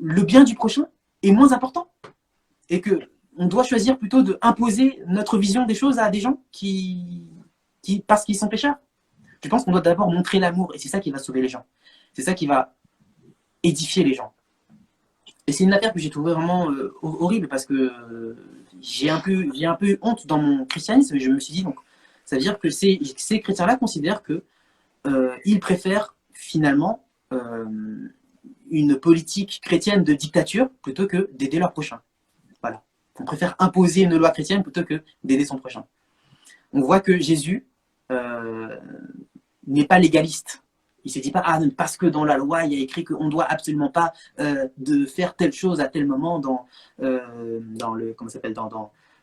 le bien du prochain est moins important. Et qu'on doit choisir plutôt d'imposer notre vision des choses à des gens parce qu'ils sont pécheurs. Je pense qu'on doit d'abord montrer l'amour, et c'est ça qui va sauver les gens. C'est ça qui va édifier les gens. Et c'est une affaire que j'ai trouvée vraiment horrible, parce que j'ai un peu eu honte dans mon christianisme, et je me suis dit, donc, ça veut dire que ces chrétiens-là considèrent qu'ils préfèrent finalement une politique chrétienne de dictature plutôt que d'aider leur prochain. Voilà. On préfère imposer une loi chrétienne plutôt que d'aider son prochain. On voit que Jésus n'est pas légaliste. Il ne se dit pas, parce que dans la loi, il y a écrit qu'on ne doit absolument pas de faire telle chose à tel moment dans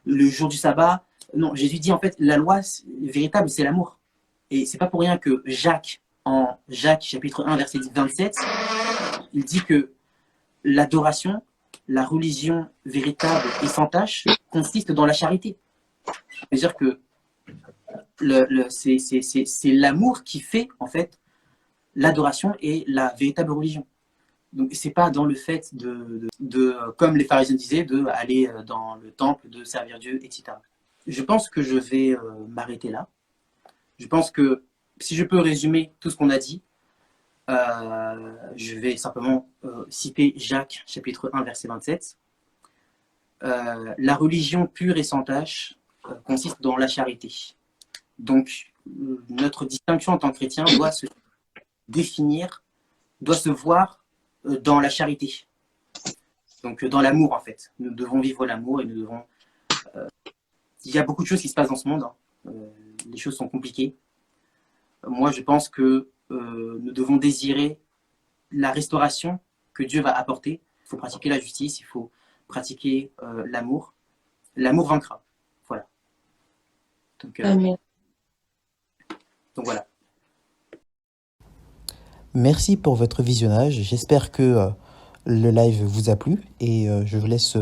le jour du sabbat. Non, Jésus dit en fait, la loi véritable, c'est l'amour. Et c'est pas pour rien que Jacques, en Jacques chapitre 1, verset 27, il dit que l'adoration, la religion véritable et sans tâche consiste dans la charité. C'est-à-dire que c'est l'amour qui fait en fait l'adoration et la véritable religion. Donc c'est pas dans le fait comme les pharisiens disaient, d'aller dans le temple, de servir Dieu, etc. Je pense que je vais m'arrêter là. Je pense que si je peux résumer tout ce qu'on a dit, je vais simplement citer Jacques, chapitre 1, verset 27. La religion pure et sans tâche consiste dans la charité. Donc, notre distinction en tant que chrétien doit se définir, doit se voir dans la charité. Donc, dans l'amour, en fait. Nous devons vivre l'amour et nous devons... il y a beaucoup de choses qui se passent dans ce monde. Les choses sont compliquées. Moi, je pense que nous devons désirer la restauration que Dieu va apporter. Il faut pratiquer la justice, il faut pratiquer l'amour. L'amour vaincra. Voilà. Donc, Amen. donc voilà. Merci pour votre visionnage. J'espère que le live vous a plu et je vous laisse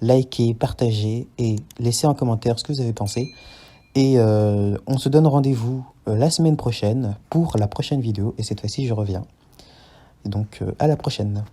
liker, partager et laisser en commentaire ce que vous avez pensé. Et on se donne rendez-vous la semaine prochaine pour la prochaine vidéo. Et cette fois-ci, je reviens. Et donc, à la prochaine.